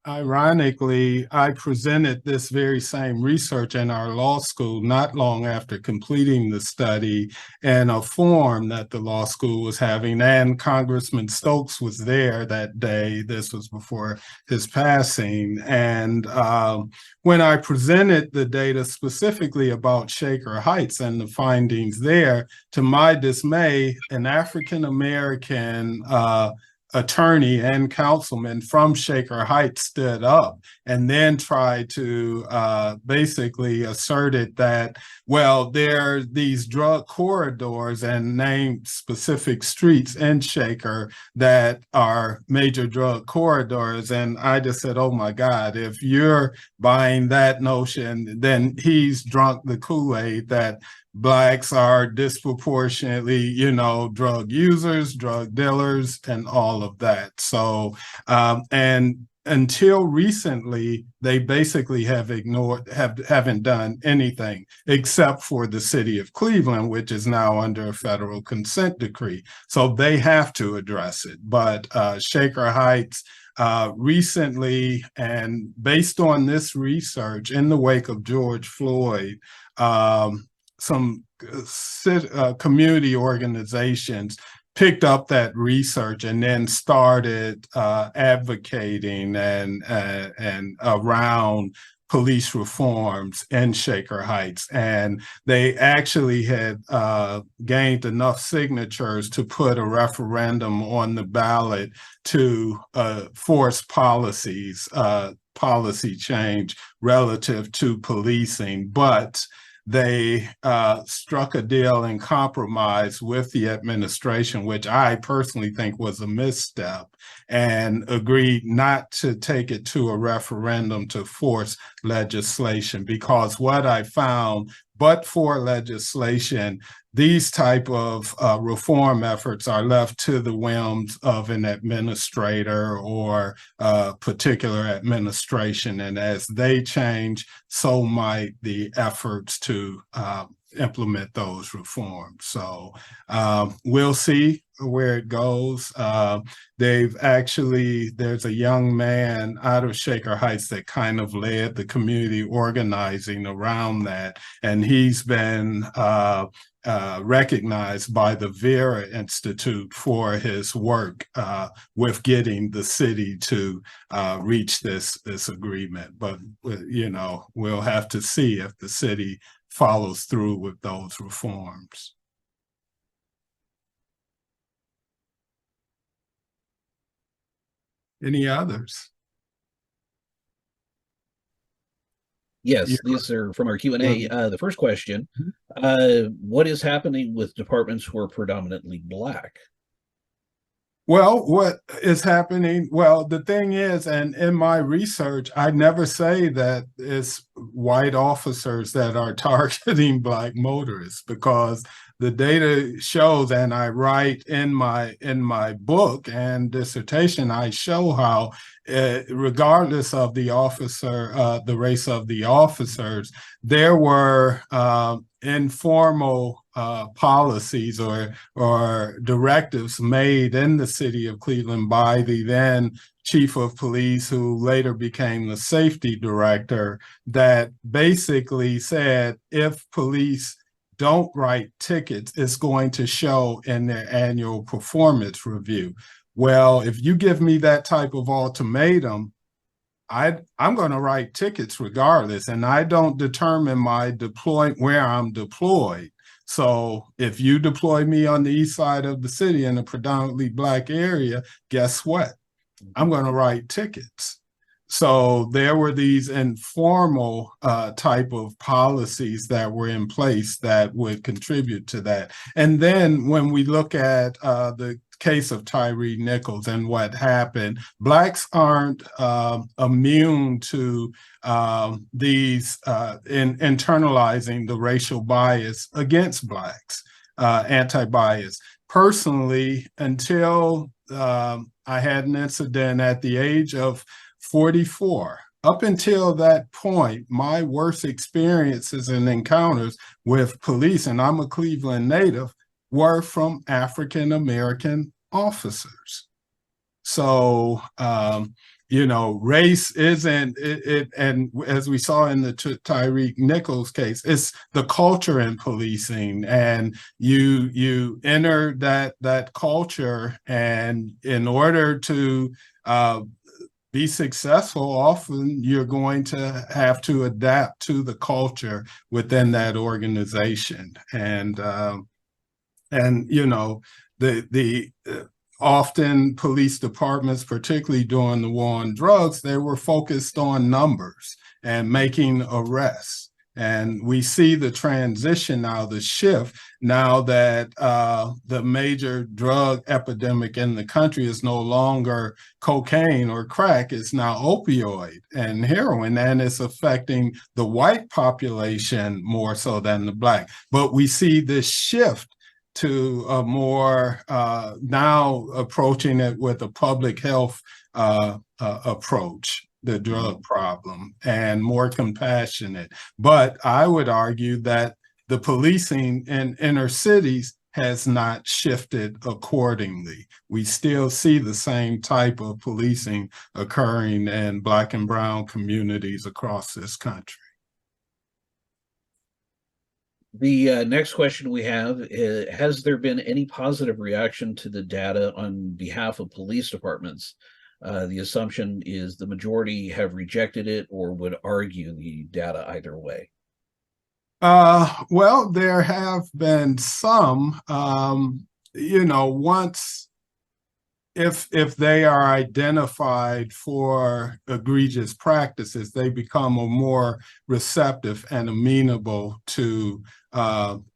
ironically, I presented this very same research in our law school not long after completing the study in a forum that the law school was having, and Congressman Stokes was there that day. This was before his passing. And when I presented the data specifically about Shaker Heights and the findings there, to my dismay, an African-American attorney and councilman from Shaker Heights stood up and then tried to basically asserted that, well, there are these drug corridors and named specific streets in Shaker that are major drug corridors. And I just said, oh my God, if you're buying that notion, then he's drunk the Kool-Aid that Blacks are disproportionately, drug users, drug dealers, and all of that. So, and until recently, they basically haven't done anything except for the city of Cleveland, which is now under a federal consent decree. So they have to address it. But Shaker Heights recently, and based on this research in the wake of George Floyd, some community organizations picked up that research and then started advocating and around police reforms in Shaker Heights. And they actually had gained enough signatures to put a referendum on the ballot to force policy change relative to policing. But they struck a deal in compromise with the administration, which I personally think was a misstep, and agreed not to take it to a referendum to force legislation. Because what I found, but for legislation, these type of reform efforts are left to the whims of an administrator or a particular administration. And as they change, so might the efforts to implement those reforms. So we'll see where it goes. There's a young man out of Shaker Heights that kind of led the community organizing around that. And he's been recognized by the Vera Institute for his work with getting the city to reach this agreement. But, we'll have to see if the city follows through with those reforms. Any others? Yes, these are from our Q&A. The first question, what is happening with departments who are predominantly Black? Well, what is happening? Well, the thing is, and in my research, I never say that it's white officers that are targeting Black motorists, because the data shows, and I write in my book and dissertation, I show how regardless of the officer, the race of the officers, there were informal policies or directives made in the city of Cleveland by the then chief of police who later became the safety director that basically said if police don't write tickets, it's going to show in their annual performance review. Well, if you give me that type of ultimatum, I'm going to write tickets regardless, and I don't determine my deployment where I'm deployed. So if you deploy me on the east side of the city in a predominantly Black area, guess what? I'm going to write tickets. So there were these informal type of policies that were in place that would contribute to that. And then when we look at the case of Tyree Nichols and what happened, Blacks aren't immune to these internalizing the racial bias against Blacks, anti-bias. Personally, until I had an incident at the age of 44. Up until that point, my worst experiences and encounters with police, and I'm a Cleveland native, were from African American officers. So, race isn't it, and as we saw in the Tyree Nichols case, it's the culture in policing, and you enter that culture, and in order to be successful, often you're going to have to adapt to the culture within that organization. And often police departments, particularly during the war on drugs, they were focused on numbers and making arrests. And we see the transition now, the shift, now that the major drug epidemic in the country is no longer cocaine or crack, it's now opioid and heroin, and it's affecting the white population more so than the Black. But we see this shift to a more now approaching it with a public health approach, the drug problem, and more compassionate. But I would argue that the policing in inner cities has not shifted accordingly. We still see the same type of policing occurring in Black and brown communities across this country. The next question we have is, has there been any positive reaction to the data on behalf of police departments? The assumption is the majority have rejected it or would argue the data either way. Well, there have been some, once if they are identified for egregious practices, they become a more receptive and amenable to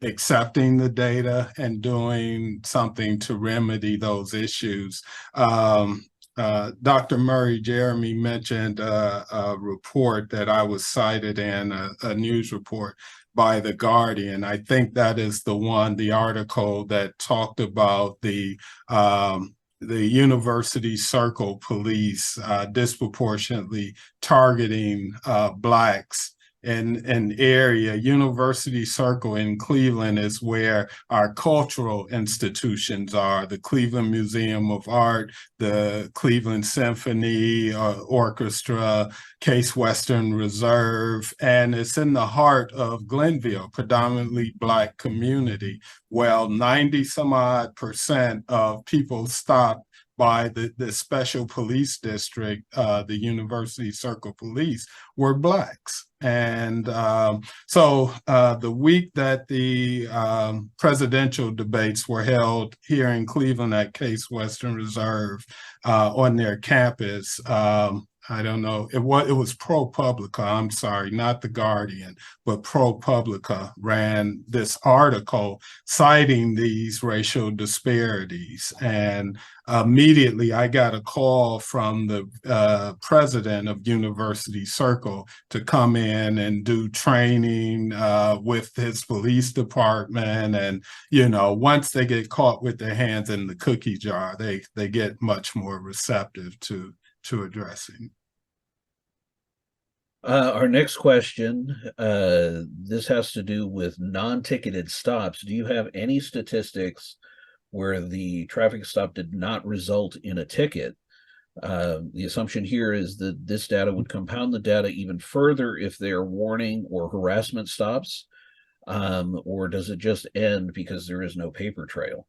accepting the data and doing something to remedy those issues. Dr. Murray Jeremy mentioned a report that I was cited in, a news report by The Guardian. I think that is the article that talked about the University Circle police disproportionately targeting Blacks in an area. University Circle in Cleveland is where our cultural institutions are, the Cleveland Museum of Art, the Cleveland Symphony Orchestra, Case Western Reserve, and it's in the heart of Glenville, predominantly Black community. Well, 90% of people stopped by the special police district, the University Circle Police, were Blacks. And so the week that the presidential debates were held here in Cleveland at Case Western Reserve on their campus, I don't know, it was ProPublica, I'm sorry, not The Guardian, but ProPublica ran this article citing these racial disparities. And immediately I got a call from the president of University Circle to come in and do training with his police department. And, once they get caught with their hands in the cookie jar, they get much more receptive to addressing. Our next question, this has to do with non-ticketed stops. Do you have any statistics where the traffic stop did not result in a ticket, The assumption here is that this data would compound the data even further if there are warning or harassment stops, or does it just end because there is no paper trail?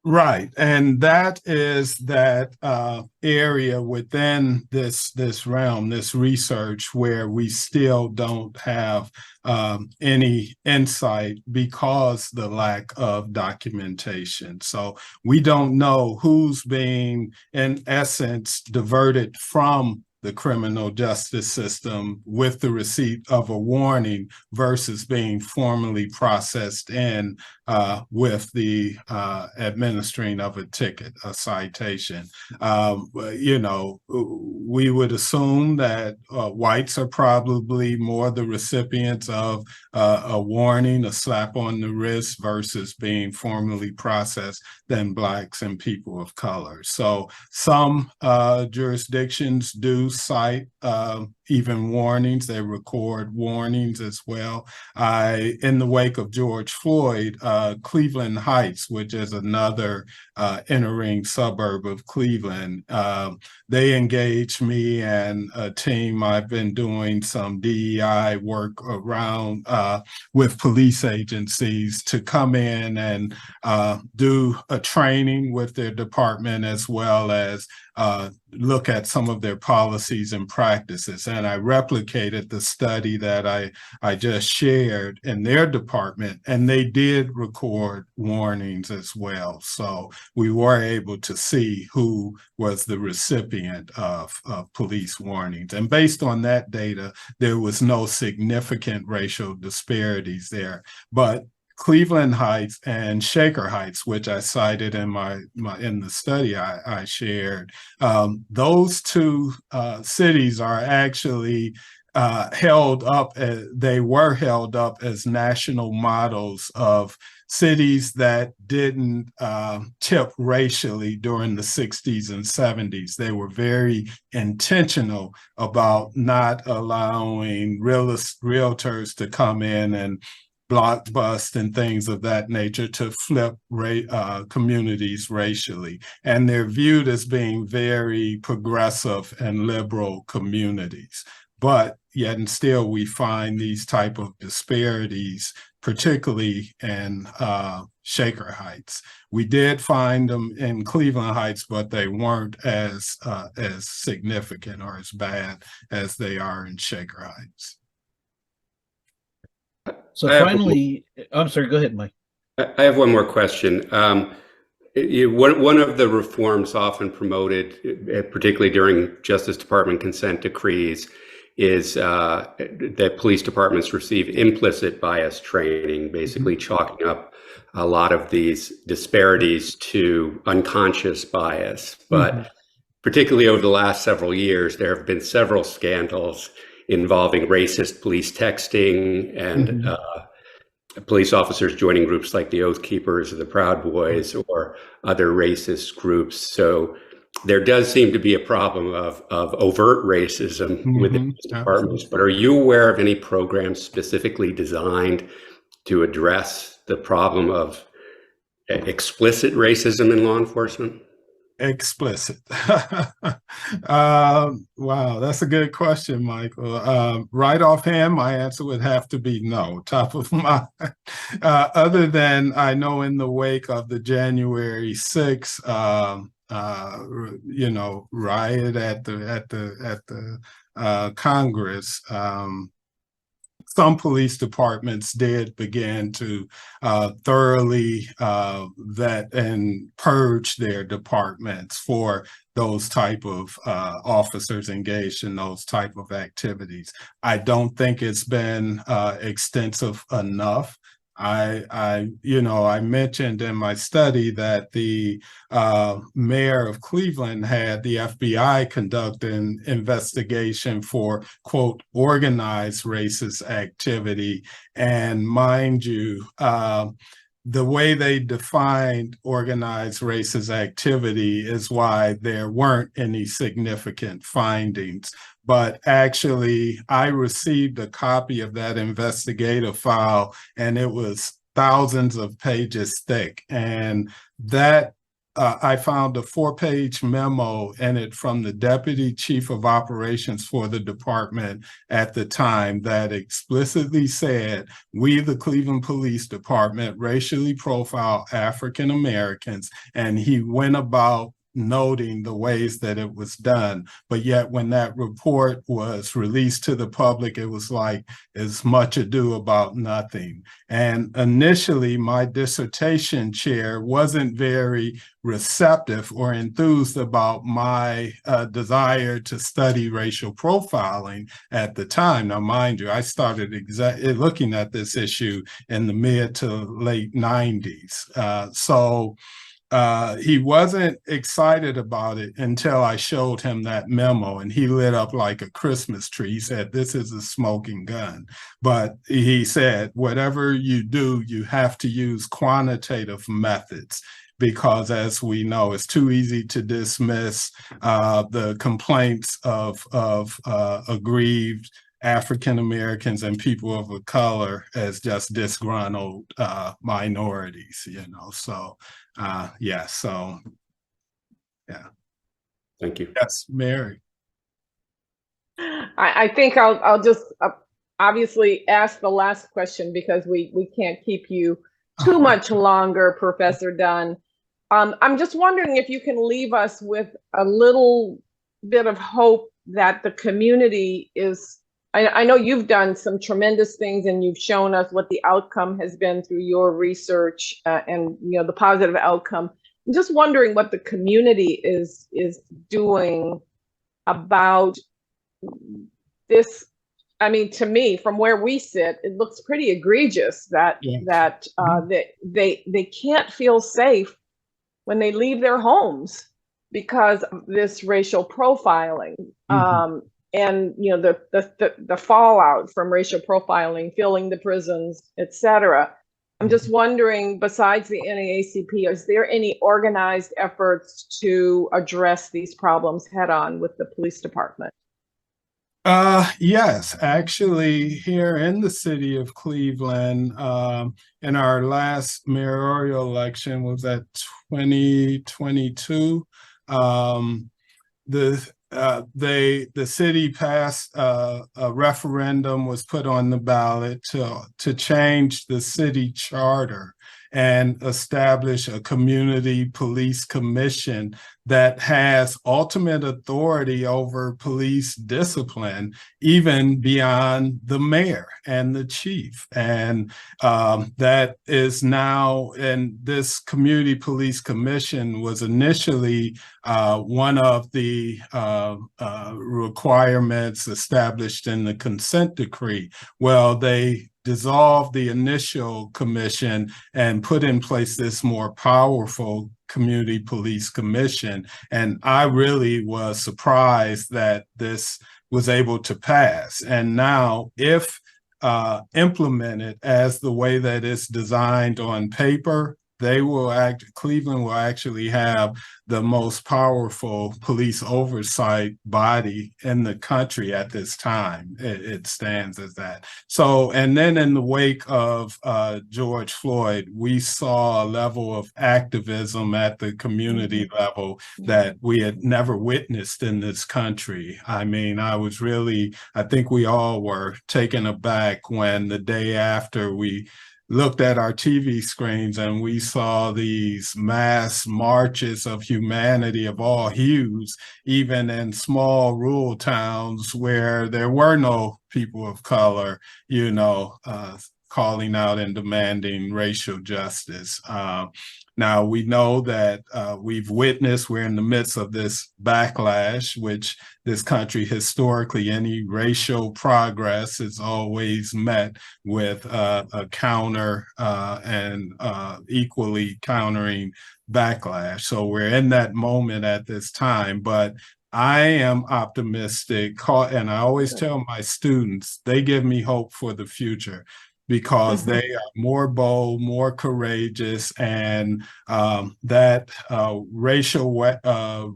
Right, and that is that area within this realm, this research, where we still don't have any insight because the lack of documentation. So we don't know who's being, in essence, diverted from the criminal justice system with the receipt of a warning versus being formally processed in with the administering of a ticket, a citation. You know, we would assume that whites are probably more the recipients of a warning, a slap on the wrist versus being formally processed than blacks and people of color. So some jurisdictions do cite even warnings. They record warnings as well. In the wake of George Floyd, Cleveland Heights, which is another inner ring suburb of Cleveland, they engaged me and a team. I've been doing some DEI work around with police agencies to come in and do a training with their department, as well as look at some of their policies and practices. And I replicated the study that I just shared in their department, and they did record warnings as well. So we were able to see who was the recipient of police warnings. And based on that data, there was no significant racial disparities there. But Cleveland Heights and Shaker Heights, which I cited in in the study I shared, those two cities are actually held up. They were held up as national models of cities that didn't tip racially during the 60s and 70s. They were very intentional about not allowing realtors to come in and blockbust and things of that nature to flip communities racially. And they're viewed as being very progressive and liberal communities. But yet and still we find these type of disparities, particularly in Shaker Heights. We did find them in Cleveland Heights, but they weren't as significant or as bad as they are in Shaker Heights. So finally, I'm sorry, go ahead, Mike. I have one more question. One of the reforms often promoted, particularly during Justice Department consent decrees, is that police departments receive implicit bias training, basically chalking up a lot of these disparities to unconscious bias. But particularly over the last several years, there have been several scandals involving racist police texting and police officers joining groups like the Oath Keepers or the Proud Boys or other racist groups. So there does seem to be a problem of overt racism within these departments. But are you aware of any programs specifically designed to address the problem of explicit racism in law enforcement? Explicit. Wow, that's a good question, Michael. Right offhand, my answer would have to be no. Top of mind. Other than I know in the wake of the January 6th, riot at the Congress, some police departments did begin to thoroughly vet and purge their departments for those type of officers engaged in those type of activities. I don't think it's been extensive enough. I mentioned in my study that the mayor of Cleveland had the FBI conduct an investigation for, quote, organized racist activity. And mind you, the way they defined organized racist activity is why there weren't any significant findings. But actually, I received a copy of that investigative file, and it was thousands of pages thick. And that I found a 4-page memo in it from the Deputy Chief of Operations for the department at the time that explicitly said, we, the Cleveland Police Department, racially profile African Americans, and he went about noting the ways that it was done. But yet when that report was released to the public, it was like as much ado about nothing. And initially, my dissertation chair wasn't very receptive or enthused about my desire to study racial profiling at the time. Now, mind you, I started looking at this issue in the mid to late 90s. He wasn't excited about it until I showed him that memo, and he lit up like a Christmas tree. He said, this is a smoking gun. But he said, whatever you do, you have to use quantitative methods, because as we know, it's too easy to dismiss the complaints of aggrieved African Americans and people of color as just disgruntled minorities, you know. So yeah, so yeah. Thank you. Yes, Mary. I think I'll just obviously ask the last question, because we can't keep you too much longer, Professor Dunn. I'm just wondering if you can leave us with a little bit of hope that the community is, I know you've done some tremendous things and you've shown us what the outcome has been through your research and you know the positive outcome. I'm just wondering what the community is doing about this. I mean, to me, from where we sit, it looks pretty egregious that they can't feel safe when they leave their homes because of this racial profiling. And you know the fallout from racial profiling, filling the prisons, etc. I'm just wondering, besides the NAACP, is there any organized efforts to address these problems head on with the police department? Yes, actually, here in the city of Cleveland, in our last mayoral election was at 2022. The city passed a referendum, was put on the ballot to change the city charter and establish a community police commission that has ultimate authority over police discipline, even beyond the mayor and the chief. And that is now, and this community police commission was initially one of the requirements established in the consent decree. Well, they dissolved the initial commission and put in place this more powerful community police commission. And I really was surprised that this was able to pass. And now, if implemented as the way that it's designed on paper, Cleveland will actually have the most powerful police oversight body in the country at this time. It stands as that. So, and then in the wake of George Floyd, we saw a level of activism at the community level that we had never witnessed in this country. I mean, I think we all were taken aback when the day after we looked at our TV screens and we saw these mass marches of humanity of all hues, even in small rural towns where there were no people of color, you know, calling out and demanding racial justice. Now, we know that we're in the midst of this backlash, which this country historically, any racial progress is always met with a counter and equally countering backlash. So we're in that moment at this time, but I am optimistic, and I always tell my students, they give me hope for the future. because they are more bold, more courageous, and that racial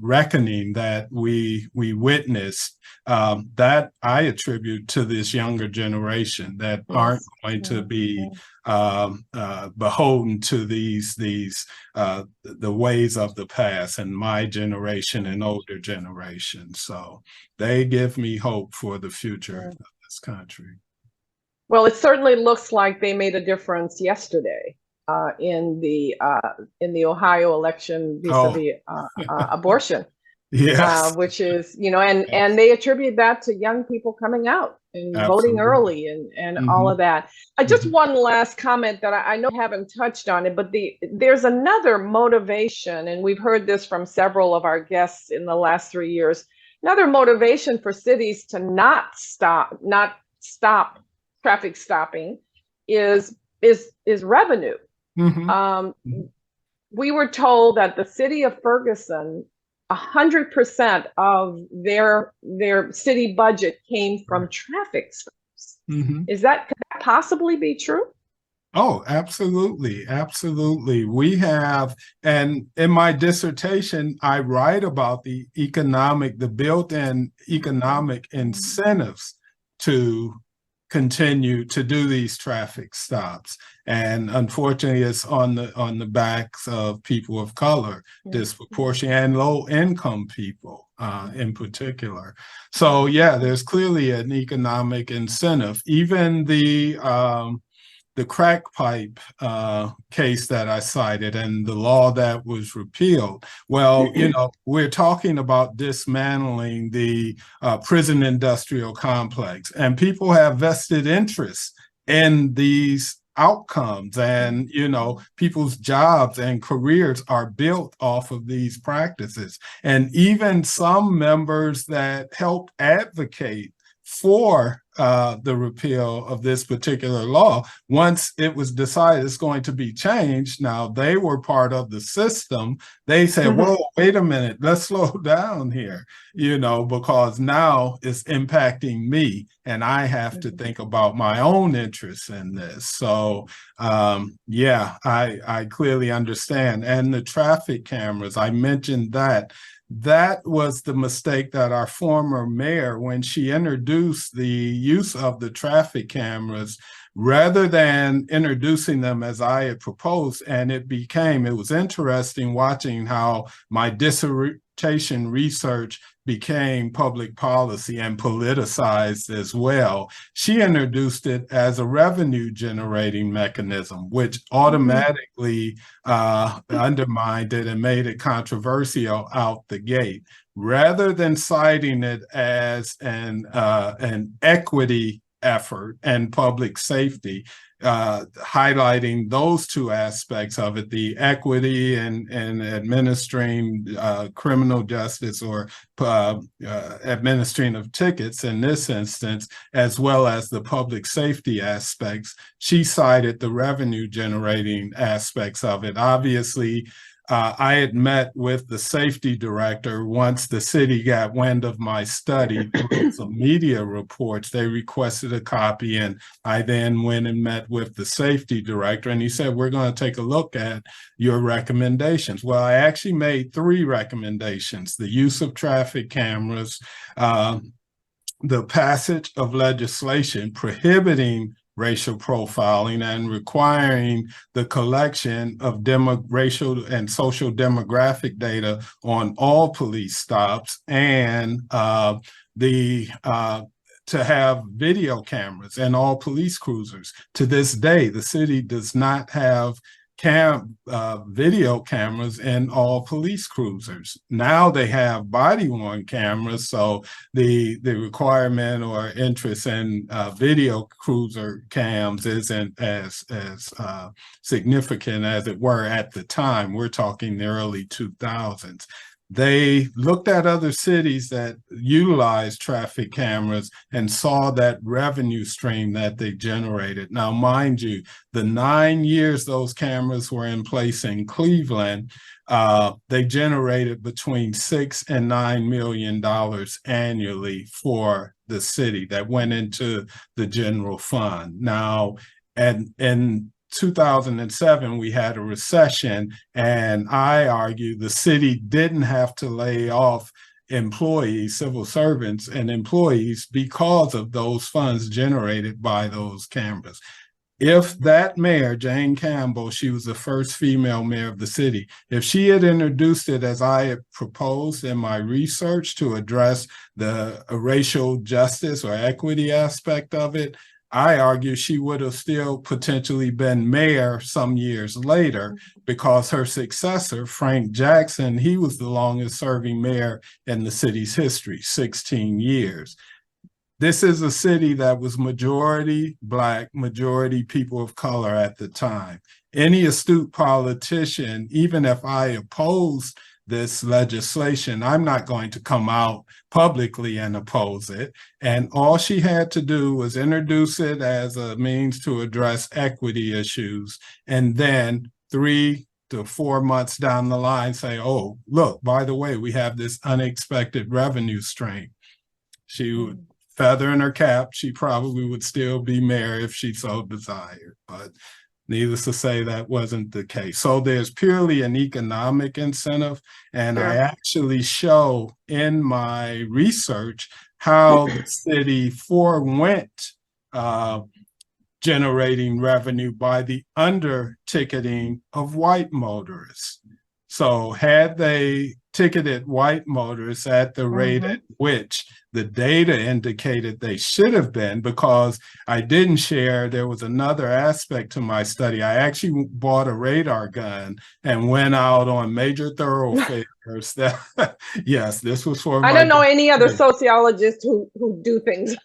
reckoning that we witnessed, that I attribute to this younger generation that aren't going to be beholden to the ways of the past and my generation and older generations. So they give me hope for the future of this country. Well, it certainly looks like they made a difference yesterday in the Ohio election vis-a-vis abortion. Yes. Which is, and they attribute that to young people coming out and voting early and all of that. Just one last comment that I know I haven't touched on it, but there's another motivation, and we've heard this from several of our guests in the last 3 years. Another motivation for cities to not stop traffic stopping is revenue. We were told that the city of Ferguson, 100% of their city budget came from traffic stops. Could that possibly be true? Oh, absolutely. Absolutely. We have, and in my dissertation, I write about the built-in economic incentives to continue to do these traffic stops. And unfortunately, it's on the backs of people of color, disproportionately, and low-income people in particular. So yeah, there's clearly an economic incentive. Even the crack pipe case that I cited and the law that was repealed. Well, we're talking about dismantling the prison industrial complex, and people have vested interests in these outcomes, and people's jobs and careers are built off of these practices. And even some members that helped advocate for the repeal of this particular law, once it was decided it's going to be changed, now they were part of the system. They said, whoa, wait a minute, let's slow down here, because now it's impacting me and I have to think about my own interests in this. So yeah, I clearly understand. And the traffic cameras, I mentioned that was the mistake that our former mayor, when she introduced the use of the traffic cameras, rather than introducing them as I had proposed, and it was interesting watching how my dissertation research became public policy and politicized as well. She introduced it as a revenue generating mechanism, which automatically undermined it and made it controversial out the gate, rather than citing it as an equity effort and public safety, highlighting those two aspects of it, the equity and administering criminal justice or administering of tickets in this instance, as well as the public safety aspects. She cited the revenue generating aspects of it. Obviously, I had met with the safety director once the city got wind of my study through some media reports. They requested a copy, and I then went and met with the safety director, and he said, we're going to take a look at your recommendations. Well, I actually made 3 recommendations: the use of traffic cameras, the passage of legislation prohibiting racial profiling and requiring the collection of racial and social demographic data on all police stops, and to have video cameras in all police cruisers. To this day, the city does not have video cameras in all police cruisers. Now they have body-worn cameras, so the requirement or interest in video cruiser cams isn't as significant as it were at the time. We're talking the early 2000s. They looked at other cities that utilized traffic cameras and saw that revenue stream that they generated. Now, mind you, the 9 years those cameras were in place in Cleveland, they generated between $6 and $9 million annually for the city that went into the general fund. Now, And in 2007, we had a recession, and I argue the city didn't have to lay off employees, civil servants and employees, because of those funds generated by those cameras. If that mayor, Jane Campbell, she was the first female mayor of the city, if she had introduced it as I had proposed in my research to address the racial justice or equity aspect of it, I argue she would have still potentially been mayor some years later, because her successor, Frank Jackson, he was the longest serving mayor in the city's history, 16 years. This is a city that was majority Black, majority people of color at the time. Any astute politician, even if I opposed this legislation, I'm not going to come out publicly and oppose it. And all she had to do was introduce it as a means to address equity issues. And then 3 to 4 months down the line say, oh, look, by the way, we have this unexpected revenue stream. She would feather in her cap. She probably would still be mayor if she so desired, but needless to say, that wasn't the case. So there's purely an economic incentive. And I actually show in my research how the city forewent generating revenue by the under-ticketing of white motorists. So had they ticketed white motorists at the rate at which the data indicated they should have been, because I didn't share, there was another aspect to my study. I actually bought a radar gun and went out on major thoroughfares. That, yes, this was for I don't know any other sociologists who do things.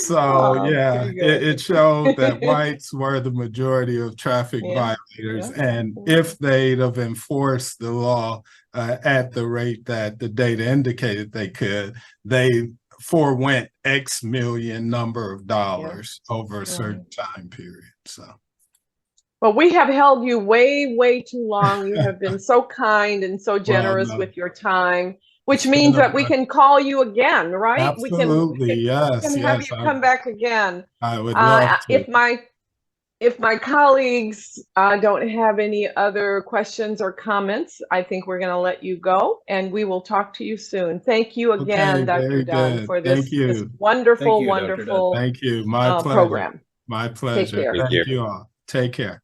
So yeah, it showed that whites were the majority of traffic violators, and if they'd have enforced the law at the rate that the data indicated they could, they forewent X million number of dollars over a certain time period. So, but we have held you way, way too long. You have been so kind and so generous with your time, which means that we can call you again, right? Absolutely, yes. We can have you come back again. I would love to. If my colleagues don't have any other questions or comments, I think we're going to let you go, and we will talk to you soon. Thank you again, Dr. Dunn, for this wonderful, wonderful Thank you. My pleasure. program. My pleasure. Take care. Thank you all. Take care.